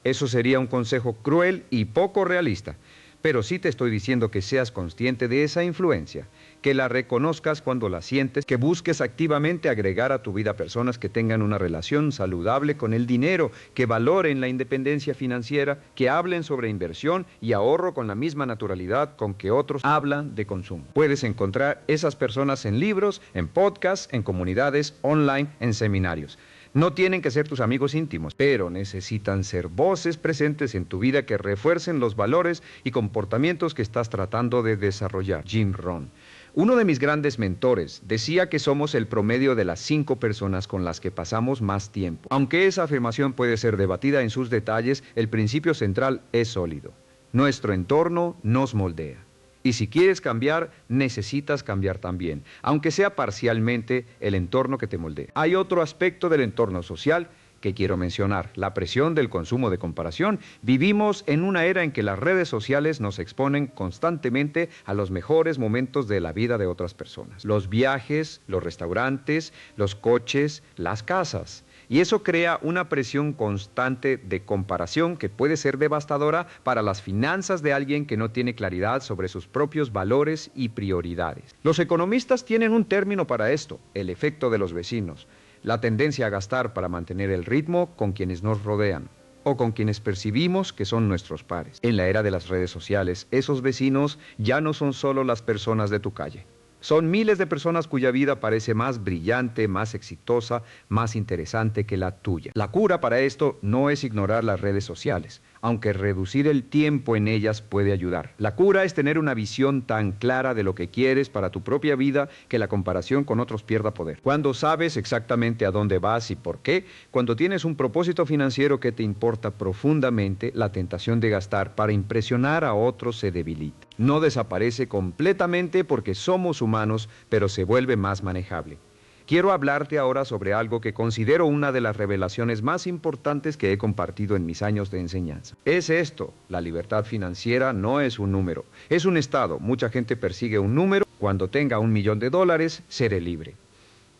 Eso sería un consejo cruel y poco realista. Pero sí te estoy diciendo que seas consciente de esa influencia, que la reconozcas cuando la sientes, que busques activamente agregar a tu vida personas que tengan una relación saludable con el dinero, que valoren la independencia financiera, que hablen sobre inversión y ahorro con la misma naturalidad con que otros hablan de consumo. Puedes encontrar esas personas en libros, en podcasts, en comunidades online, en seminarios. No tienen que ser tus amigos íntimos, pero necesitan ser voces presentes en tu vida que refuercen los valores y comportamientos que estás tratando de desarrollar. Jim Rohn, uno de mis grandes mentores, decía que somos el promedio de las 5 personas con las que pasamos más tiempo. Aunque esa afirmación puede ser debatida en sus detalles, el principio central es sólido. Nuestro entorno nos moldea. Y si quieres cambiar, necesitas cambiar también, aunque sea parcialmente el entorno que te moldea. Hay otro aspecto del entorno social que quiero mencionar, la presión del consumo de comparación. Vivimos en una era en que las redes sociales nos exponen constantemente a los mejores momentos de la vida de otras personas. Los viajes, los restaurantes, los coches, las casas. Y eso crea una presión constante de comparación que puede ser devastadora para las finanzas de alguien que no tiene claridad sobre sus propios valores y prioridades. Los economistas tienen un término para esto: el efecto de los vecinos, la tendencia a gastar para mantener el ritmo con quienes nos rodean o con quienes percibimos que son nuestros pares. En la era de las redes sociales, esos vecinos ya no son solo las personas de tu calle. Son miles de personas cuya vida parece más brillante, más exitosa, más interesante que la tuya. La cura para esto no es ignorar las redes sociales, aunque reducir el tiempo en ellas puede ayudar. La cura es tener una visión tan clara de lo que quieres para tu propia vida que la comparación con otros pierda poder. Cuando sabes exactamente a dónde vas y por qué, cuando tienes un propósito financiero que te importa profundamente, la tentación de gastar para impresionar a otros se debilita. No desaparece completamente porque somos humanos, pero se vuelve más manejable. Quiero hablarte ahora sobre algo que considero una de las revelaciones más importantes que he compartido en mis años de enseñanza. Es esto: la libertad financiera no es un número, es un estado. Mucha gente persigue un número. Cuando tenga $1 millón, seré libre.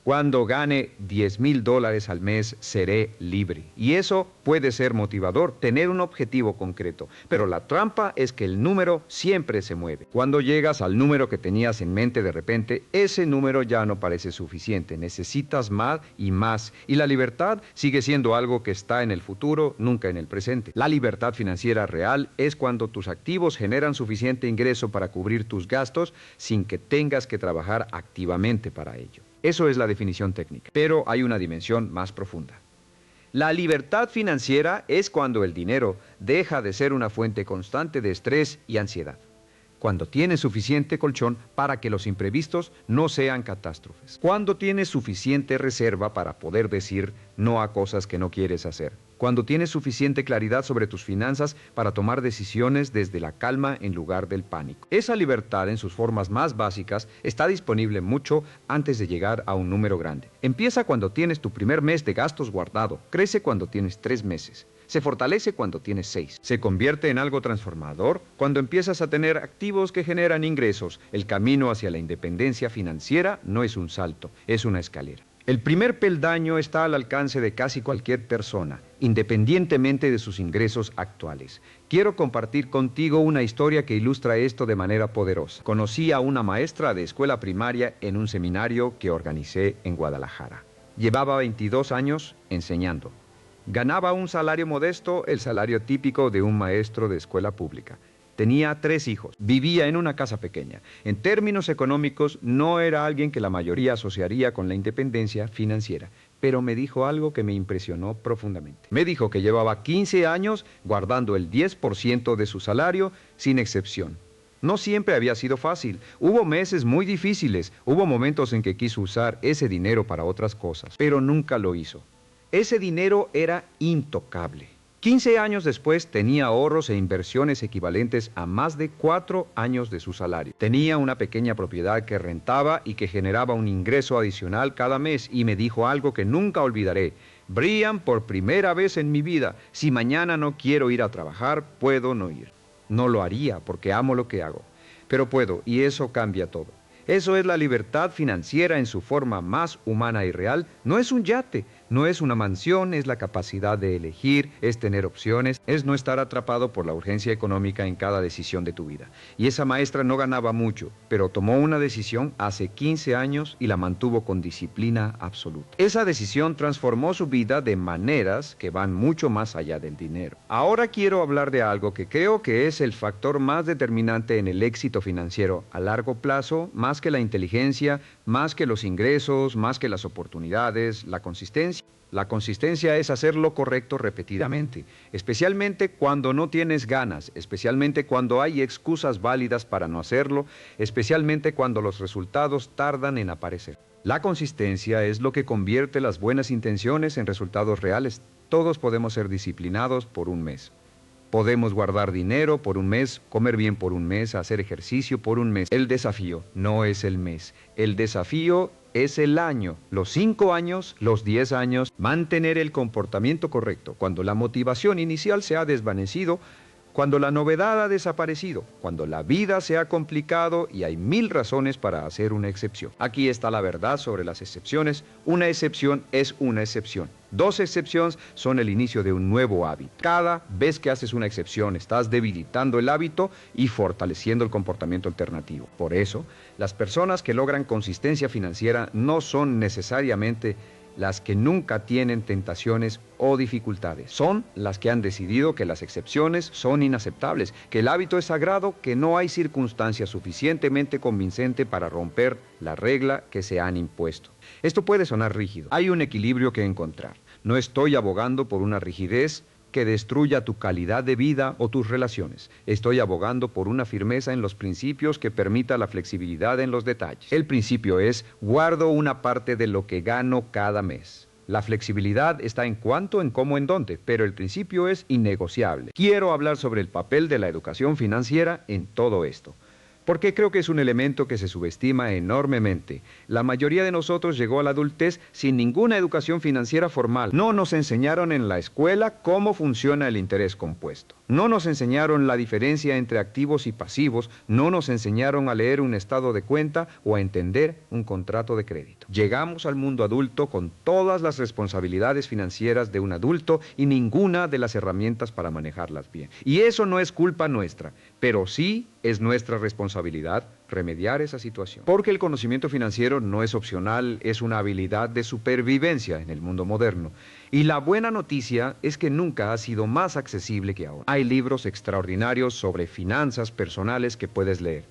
Cuando gane $10,000 al mes, seré libre. Y eso puede ser motivador, tener un objetivo concreto. Pero la trampa es que el número siempre se mueve. Cuando llegas al número que tenías en mente de repente, ese número ya no parece suficiente. Necesitas más y más. Y la libertad sigue siendo algo que está en el futuro, nunca en el presente. La libertad financiera real es cuando tus activos generan suficiente ingreso para cubrir tus gastos sin que tengas que trabajar activamente para ello. Eso es la definición técnica, pero hay una dimensión más profunda. La libertad financiera es cuando el dinero deja de ser una fuente constante de estrés y ansiedad, cuando tienes suficiente colchón para que los imprevistos no sean catástrofes, cuando tienes suficiente reserva para poder decir no a cosas que no quieres hacer, cuando tienes suficiente claridad sobre tus finanzas para tomar decisiones desde la calma en lugar del pánico. Esa libertad en sus formas más básicas está disponible mucho antes de llegar a un número grande. Empieza cuando tienes tu primer mes de gastos guardado, crece cuando tienes 3 meses. Se fortalece cuando tienes 6. Se convierte en algo transformador cuando empiezas a tener activos que generan ingresos. El camino hacia la independencia financiera no es un salto, es una escalera. El primer peldaño está al alcance de casi cualquier persona, independientemente de sus ingresos actuales. Quiero compartir contigo una historia que ilustra esto de manera poderosa. Conocí a una maestra de escuela primaria en un seminario que organicé en Guadalajara. Llevaba 22 años enseñando. Ganaba un salario modesto, el salario típico de un maestro de escuela pública. Tenía 3 hijos, vivía en una casa pequeña. En términos económicos, no era alguien que la mayoría asociaría con la independencia financiera, pero me dijo algo que me impresionó profundamente. Me dijo que llevaba 15 años guardando el 10% de su salario sin excepción. No siempre había sido fácil. Hubo meses muy difíciles, hubo momentos en que quiso usar ese dinero para otras cosas, pero nunca lo hizo. Ese dinero era intocable. 15 años después tenía ahorros e inversiones equivalentes a más de 4 años de su salario. Tenía una pequeña propiedad que rentaba y que generaba un ingreso adicional cada mes, y me dijo algo que nunca olvidaré. Brian, por primera vez en mi vida, si mañana no quiero ir a trabajar, puedo no ir. No lo haría porque amo lo que hago, pero puedo, y eso cambia todo. Eso es la libertad financiera en su forma más humana y real. No es un yate, no es una mansión, es la capacidad de elegir, es tener opciones, es no estar atrapado por la urgencia económica en cada decisión de tu vida. Y esa maestra no ganaba mucho, pero tomó una decisión hace 15 años y la mantuvo con disciplina absoluta. Esa decisión transformó su vida de maneras que van mucho más allá del dinero. Ahora quiero hablar de algo que creo que es el factor más determinante en el éxito financiero a largo plazo, más que la inteligencia, más que los ingresos, más que las oportunidades, la consistencia. La consistencia es hacer lo correcto repetidamente, especialmente cuando no tienes ganas, especialmente cuando hay excusas válidas para no hacerlo, especialmente cuando los resultados tardan en aparecer. La consistencia es lo que convierte las buenas intenciones en resultados reales. Todos podemos ser disciplinados por un mes. Podemos guardar dinero por un mes, comer bien por un mes, hacer ejercicio por un mes. El desafío no es el mes. El desafío es el año, los 5 años, los 10 años, mantener el comportamiento correcto. Cuando la motivación inicial se ha desvanecido, cuando la novedad ha desaparecido, cuando la vida se ha complicado y hay 1000 razones para hacer una excepción. Aquí está la verdad sobre las excepciones. Una excepción es una excepción. 2 excepciones son el inicio de un nuevo hábito. Cada vez que haces una excepción, estás debilitando el hábito y fortaleciendo el comportamiento alternativo. Por eso, las personas que logran consistencia financiera no son necesariamente las que nunca tienen tentaciones o dificultades. Son las que han decidido que las excepciones son inaceptables, que el hábito es sagrado, que no hay circunstancia suficientemente convincente para romper la regla que se han impuesto. Esto puede sonar rígido. Hay un equilibrio que encontrar. No estoy abogando por una rigidez que destruya tu calidad de vida o tus relaciones. Estoy abogando por una firmeza en los principios que permita la flexibilidad en los detalles. El principio es: guardo una parte de lo que gano cada mes. La flexibilidad está en cuánto, en cómo, en dónde, pero el principio es innegociable. Quiero hablar sobre el papel de la educación financiera en todo esto, porque creo que es un elemento que se subestima enormemente. La mayoría de nosotros llegó a la adultez sin ninguna educación financiera formal. No nos enseñaron en la escuela cómo funciona el interés compuesto. No nos enseñaron la diferencia entre activos y pasivos. No nos enseñaron a leer un estado de cuenta o a entender un contrato de crédito. Llegamos al mundo adulto con todas las responsabilidades financieras de un adulto y ninguna de las herramientas para manejarlas bien. Y eso no es culpa nuestra, pero sí es nuestra responsabilidad remediar esa situación. Porque el conocimiento financiero no es opcional, es una habilidad de supervivencia en el mundo moderno. Y la buena noticia es que nunca ha sido más accesible que ahora. Hay libros extraordinarios sobre finanzas personales que puedes leer.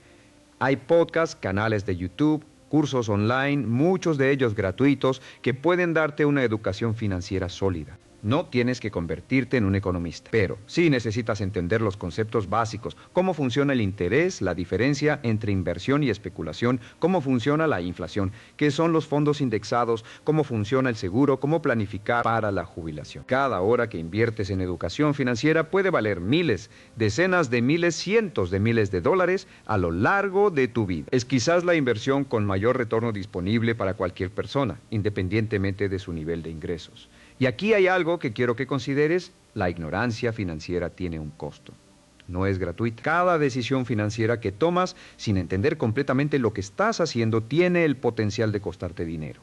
Hay podcasts, canales de YouTube, cursos online, muchos de ellos gratuitos, que pueden darte una educación financiera sólida. No tienes que convertirte en un economista, pero sí necesitas entender los conceptos básicos, cómo funciona el interés, la diferencia entre inversión y especulación, cómo funciona la inflación, qué son los fondos indexados, cómo funciona el seguro, cómo planificar para la jubilación. Cada hora que inviertes en educación financiera puede valer miles, decenas de miles, cientos de miles de dólares a lo largo de tu vida. Es quizás la inversión con mayor retorno disponible para cualquier persona, independientemente de su nivel de ingresos. Y aquí hay algo que quiero que consideres: la ignorancia financiera tiene un costo. No es gratuita. Cada decisión financiera que tomas sin entender completamente lo que estás haciendo tiene el potencial de costarte dinero.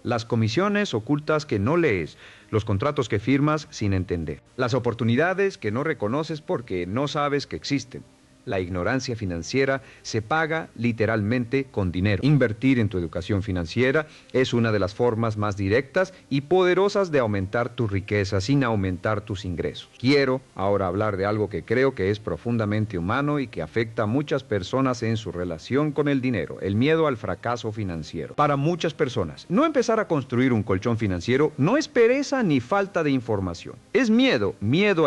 Las comisiones ocultas que no lees, los contratos que firmas sin entender, las oportunidades que no reconoces porque no sabes que existen. La ignorancia financiera se paga literalmente con dinero. Invertir en tu educación financiera es una de las formas más directas y poderosas de aumentar tu riqueza sin aumentar tus ingresos. Quiero ahora hablar de algo que creo que es profundamente humano y que afecta a muchas personas en su relación con el dinero: el miedo al fracaso financiero. Para muchas personas, no empezar a construir un colchón financiero no es pereza ni falta de información. Es miedo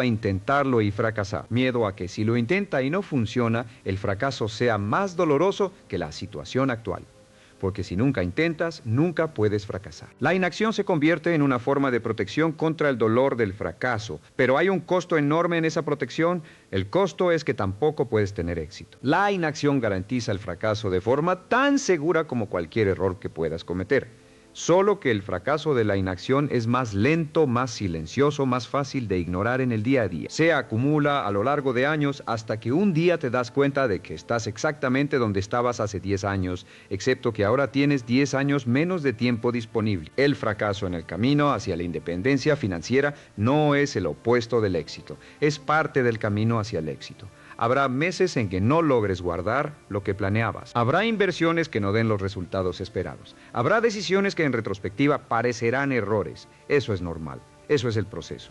a intentarlo y fracasar. Miedo a que si lo intenta y no funciona, el fracaso sea más doloroso que la situación actual. Porque si nunca intentas, nunca puedes fracasar. La inacción se convierte en una forma de protección contra el dolor del fracaso, pero hay un costo enorme en esa protección. El costo es que tampoco puedes tener éxito. La inacción garantiza el fracaso de forma tan segura como cualquier error que puedas cometer. Solo que el fracaso de la inacción es más lento, más silencioso, más fácil de ignorar en el día a día. Se acumula a lo largo de años hasta que un día te das cuenta de que estás exactamente donde estabas hace 10 años, excepto que ahora tienes 10 años menos de tiempo disponible. El fracaso en el camino hacia la independencia financiera no es el opuesto del éxito, es parte del camino hacia el éxito. Habrá meses en que no logres guardar lo que planeabas. Habrá inversiones que no den los resultados esperados. Habrá decisiones que en retrospectiva parecerán errores. Eso es normal. Eso es el proceso.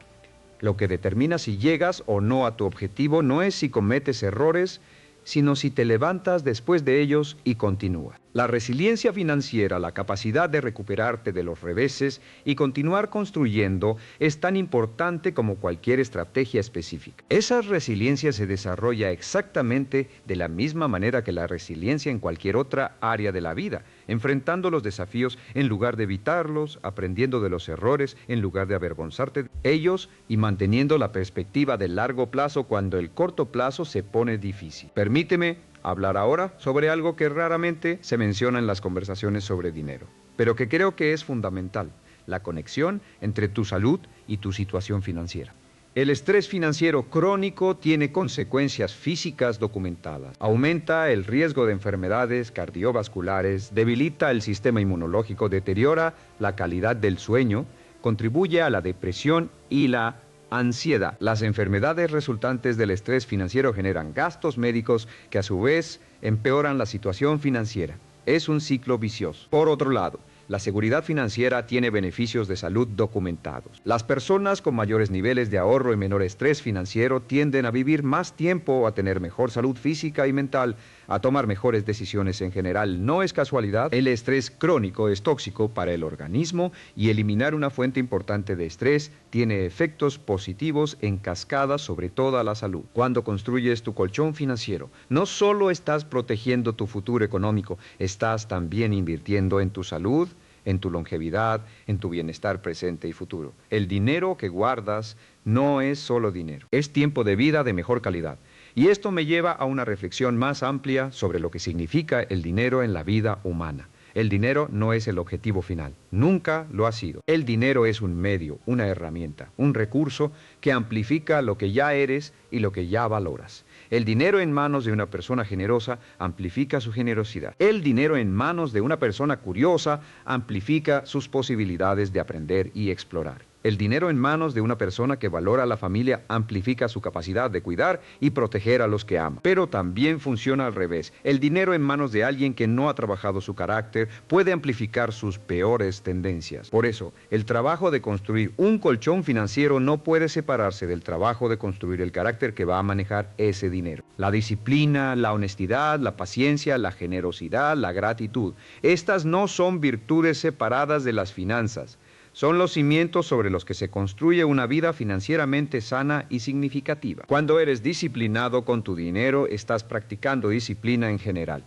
Lo que determina si llegas o no a tu objetivo no es si cometes errores, sino si te levantas después de ellos y continúas. La resiliencia financiera, la capacidad de recuperarte de los reveses y continuar construyendo, es tan importante como cualquier estrategia específica. Esa resiliencia se desarrolla exactamente de la misma manera que la resiliencia en cualquier otra área de la vida, enfrentando los desafíos en lugar de evitarlos, aprendiendo de los errores en lugar de avergonzarte de ellos y manteniendo la perspectiva de largo plazo cuando el corto plazo se pone difícil. Permíteme hablar ahora sobre algo que raramente se menciona en las conversaciones sobre dinero, pero que creo que es fundamental: la conexión entre tu salud y tu situación financiera. El estrés financiero crónico tiene consecuencias físicas documentadas. Aumenta el riesgo de enfermedades cardiovasculares, debilita el sistema inmunológico, deteriora la calidad del sueño, contribuye a la depresión y la ansiedad. Las enfermedades resultantes del estrés financiero generan gastos médicos que a su vez empeoran la situación financiera. Es un ciclo vicioso. Por otro lado, la seguridad financiera tiene beneficios de salud documentados. Las personas con mayores niveles de ahorro y menor estrés financiero tienden a vivir más tiempo, a tener mejor salud física y mental, a tomar mejores decisiones en general. No es casualidad, el estrés crónico es tóxico para el organismo y eliminar una fuente importante de estrés tiene efectos positivos en cascada sobre toda la salud. Cuando construyes tu colchón financiero, no solo estás protegiendo tu futuro económico, estás también invirtiendo en tu salud, en tu longevidad, en tu bienestar presente y futuro. El dinero que guardas no es solo dinero, es tiempo de vida de mejor calidad. Y esto me lleva a una reflexión más amplia sobre lo que significa el dinero en la vida humana. El dinero no es el objetivo final, nunca lo ha sido. El dinero es un medio, una herramienta, un recurso que amplifica lo que ya eres y lo que ya valoras. El dinero en manos de una persona generosa amplifica su generosidad. El dinero en manos de una persona curiosa amplifica sus posibilidades de aprender y explorar. El dinero en manos de una persona que valora a la familia amplifica su capacidad de cuidar y proteger a los que ama. Pero también funciona al revés. El dinero en manos de alguien que no ha trabajado su carácter puede amplificar sus peores tendencias. Por eso, el trabajo de construir un colchón financiero no puede separarse del trabajo de construir el carácter que va a manejar ese dinero. La disciplina, la honestidad, la paciencia, la generosidad, la gratitud. Estas no son virtudes separadas de las finanzas. Son los cimientos sobre los que se construye una vida financieramente sana y significativa. Cuando eres disciplinado con tu dinero, estás practicando disciplina en general.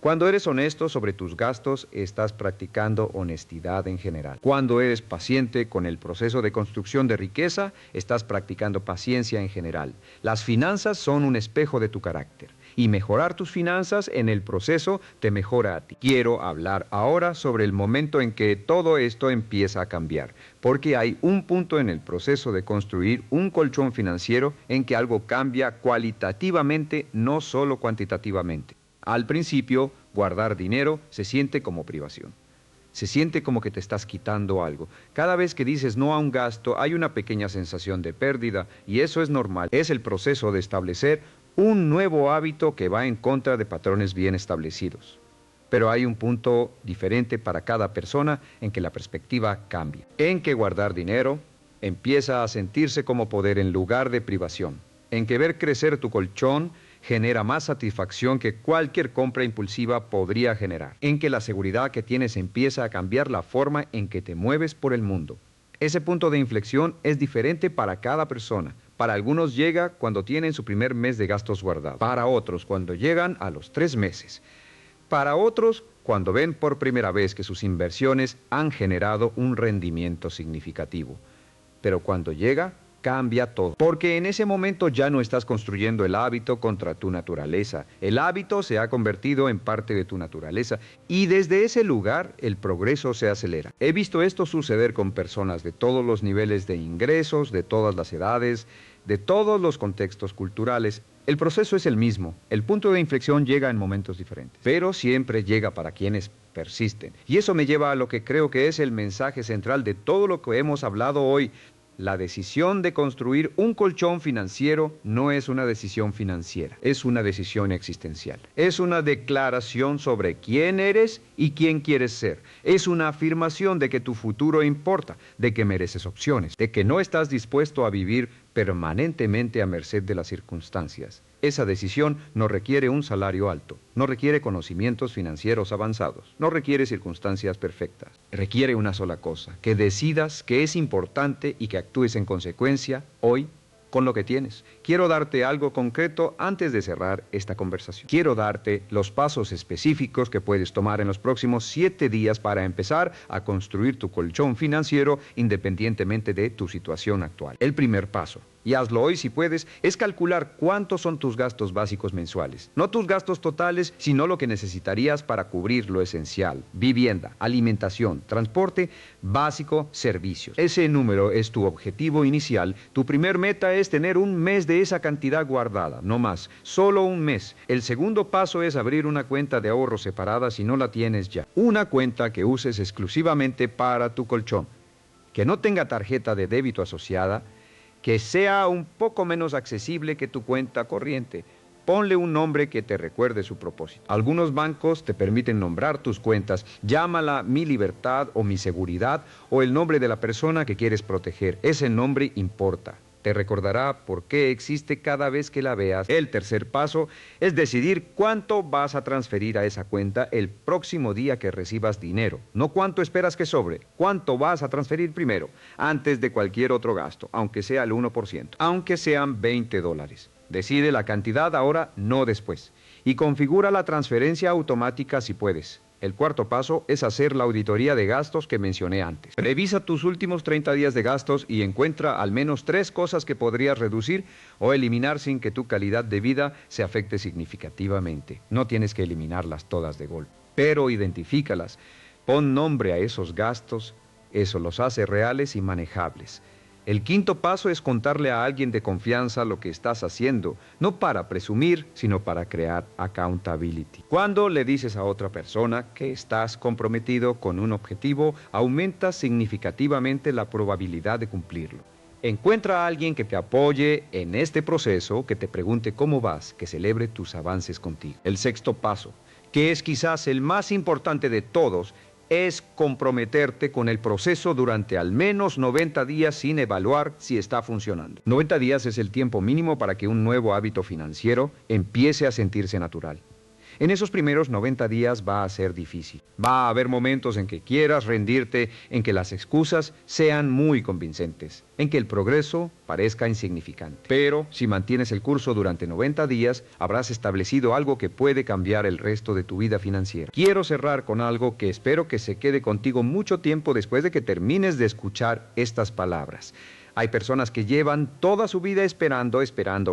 Cuando eres honesto sobre tus gastos, estás practicando honestidad en general. Cuando eres paciente con el proceso de construcción de riqueza, estás practicando paciencia en general. Las finanzas son un espejo de tu carácter. Y mejorar tus finanzas en el proceso te mejora a ti. Quiero hablar ahora sobre el momento en que todo esto empieza a cambiar, porque hay un punto en el proceso de construir un colchón financiero en que algo cambia cualitativamente, no solo cuantitativamente. Al principio, guardar dinero se siente como privación. Se siente como que te estás quitando algo. Cada vez que dices no a un gasto, hay una pequeña sensación de pérdida, y eso es normal. Es el proceso de establecer un nuevo hábito que va en contra de patrones bien establecidos. Pero hay un punto diferente para cada persona en que la perspectiva cambia. En que guardar dinero empieza a sentirse como poder en lugar de privación. En que ver crecer tu colchón genera más satisfacción que cualquier compra impulsiva podría generar. En que la seguridad que tienes empieza a cambiar la forma en que te mueves por el mundo. Ese punto de inflexión es diferente para cada persona. Para algunos llega cuando tienen su primer mes de gastos guardados. Para otros cuando llegan a los 3 meses. Para otros cuando ven por primera vez que sus inversiones han generado un rendimiento significativo. Pero cuando llega, cambia todo. Porque en ese momento ya no estás construyendo el hábito contra tu naturaleza. El hábito se ha convertido en parte de tu naturaleza y desde ese lugar el progreso se acelera. He visto esto suceder con personas de todos los niveles de ingresos, de todas las edades, de todos los contextos culturales. El proceso es el mismo. El punto de inflexión llega en momentos diferentes, pero siempre llega para quienes persisten. Y eso me lleva a lo que creo que es el mensaje central de todo lo que hemos hablado hoy. La decisión de construir un colchón financiero no es una decisión financiera, es una decisión existencial. Es una declaración sobre quién eres y quién quieres ser. Es una afirmación de que tu futuro importa, de que mereces opciones, de que no estás dispuesto a vivir permanentemente a merced de las circunstancias. Esa decisión no requiere un salario alto, no requiere conocimientos financieros avanzados, no requiere circunstancias perfectas. Requiere una sola cosa, que decidas que es importante y que actúes en consecuencia hoy con lo que tienes. Quiero darte algo concreto antes de cerrar esta conversación. Quiero darte los pasos específicos que puedes tomar en los próximos 7 días para empezar a construir tu colchón financiero independientemente de tu situación actual. El primer paso: y hazlo hoy si puedes, es calcular cuántos son tus gastos básicos mensuales. No tus gastos totales, sino lo que necesitarías para cubrir lo esencial: vivienda, alimentación, transporte básico, servicios. Ese número es tu objetivo inicial. Tu primer meta es tener un mes de esa cantidad guardada, no más, solo un mes. El segundo paso es abrir una cuenta de ahorro separada si no la tienes ya. Una cuenta que uses exclusivamente para tu colchón, que no tenga tarjeta de débito asociada, que sea un poco menos accesible que tu cuenta corriente. Ponle un nombre que te recuerde su propósito. Algunos bancos te permiten nombrar tus cuentas. Llámala Mi Libertad o Mi Seguridad o el nombre de la persona que quieres proteger. Ese nombre importa. Te recordará por qué existe cada vez que la veas. El tercer paso es decidir cuánto vas a transferir a esa cuenta el próximo día que recibas dinero. No cuánto esperas que sobre, cuánto vas a transferir primero, antes de cualquier otro gasto, aunque sea el 1%, aunque sean $20. Decide la cantidad ahora, no después. Y configura la transferencia automática si puedes. El cuarto paso es hacer la auditoría de gastos que mencioné antes. Revisa tus últimos 30 días de gastos y encuentra al menos 3 cosas que podrías reducir o eliminar sin que tu calidad de vida se afecte significativamente. No tienes que eliminarlas todas de golpe, pero identifícalas. Pon nombre a esos gastos. Eso los hace reales y manejables. El quinto paso es contarle a alguien de confianza lo que estás haciendo, no para presumir, sino para crear accountability. Cuando le dices a otra persona que estás comprometido con un objetivo, aumenta significativamente la probabilidad de cumplirlo. Encuentra a alguien que te apoye en este proceso, que te pregunte cómo vas, que celebre tus avances contigo. El sexto paso, que es quizás el más importante de todos, es comprometerte con el proceso durante al menos 90 días sin evaluar si está funcionando. 90 días es el tiempo mínimo para que un nuevo hábito financiero empiece a sentirse natural. En esos primeros 90 días va a ser difícil. Va a haber momentos en que quieras rendirte, en que las excusas sean muy convincentes, en que el progreso parezca insignificante. Pero si mantienes el curso durante 90 días, habrás establecido algo que puede cambiar el resto de tu vida financiera. Quiero cerrar con algo que espero que se quede contigo mucho tiempo después de que termines de escuchar estas palabras. Hay personas que llevan toda su vida esperando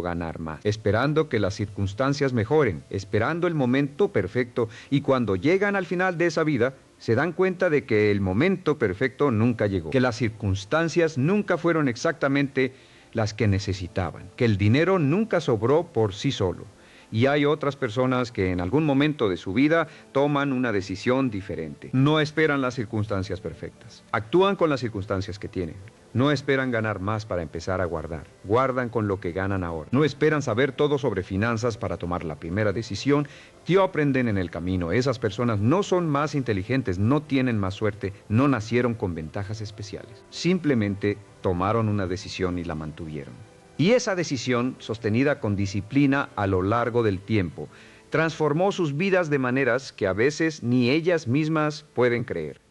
ganar más, esperando que las circunstancias mejoren, esperando el momento perfecto, y cuando llegan al final de esa vida, se dan cuenta de que el momento perfecto nunca llegó, que las circunstancias nunca fueron exactamente las que necesitaban, que el dinero nunca sobró por sí solo. Y hay otras personas que en algún momento de su vida toman una decisión diferente. No esperan las circunstancias perfectas. Actúan con las circunstancias que tienen. No esperan ganar más para empezar a guardar. Guardan con lo que ganan ahora. No esperan saber todo sobre finanzas para tomar la primera decisión. Lo aprenden en el camino. Esas personas no son más inteligentes, no tienen más suerte, no nacieron con ventajas especiales. Simplemente tomaron una decisión y la mantuvieron. Y esa decisión, sostenida con disciplina a lo largo del tiempo, transformó sus vidas de maneras que a veces ni ellas mismas pueden creer.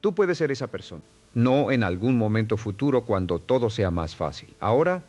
Tú puedes ser esa persona, no en algún momento futuro cuando todo sea más fácil. Ahora,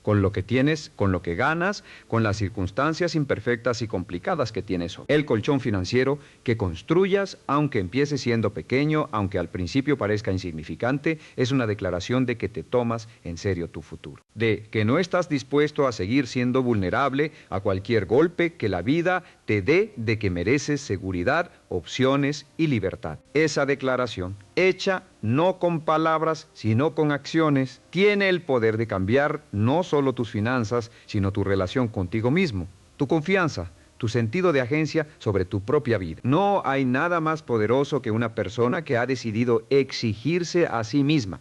con lo que tienes, con lo que ganas, con las circunstancias imperfectas y complicadas que tienes hoy. El colchón financiero que construyas, aunque empiece siendo pequeño, aunque al principio parezca insignificante, es una declaración de que te tomas en serio tu futuro. De que no estás dispuesto a seguir siendo vulnerable a cualquier golpe que la vida te dé, de que mereces seguridad, opciones y libertad. Esa declaración, hecha no con palabras, sino con acciones, tiene el poder de cambiar no solo tus finanzas, sino tu relación contigo mismo, tu confianza, tu sentido de agencia sobre tu propia vida. No hay nada más poderoso que una persona que ha decidido exigirse a sí misma,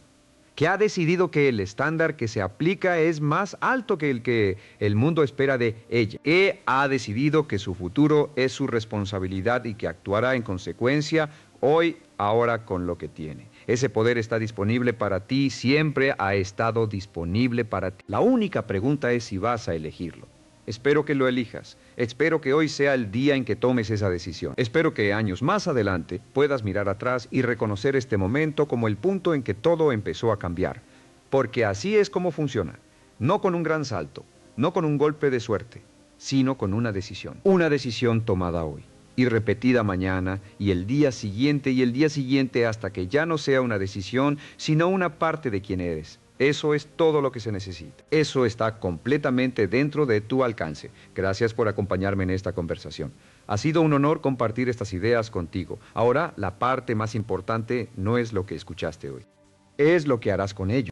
que ha decidido que el estándar que se aplica es más alto que el que el mundo espera de ella, que ha decidido que su futuro es su responsabilidad y que actuará en consecuencia hoy, ahora, con lo que tiene. Ese poder está disponible para ti, siempre ha estado disponible para ti. La única pregunta es si vas a elegirlo. Espero que lo elijas. Espero que hoy sea el día en que tomes esa decisión. Espero que años más adelante puedas mirar atrás y reconocer este momento como el punto en que todo empezó a cambiar. Porque así es como funciona. No con un gran salto, no con un golpe de suerte, sino con una decisión. Una decisión tomada hoy y repetida mañana y el día siguiente hasta que ya no sea una decisión, sino una parte de quien eres. Eso es todo lo que se necesita. Eso está completamente dentro de tu alcance. Gracias por acompañarme en esta conversación. Ha sido un honor compartir estas ideas contigo. Ahora, la parte más importante no es lo que escuchaste hoy, es lo que harás con ello.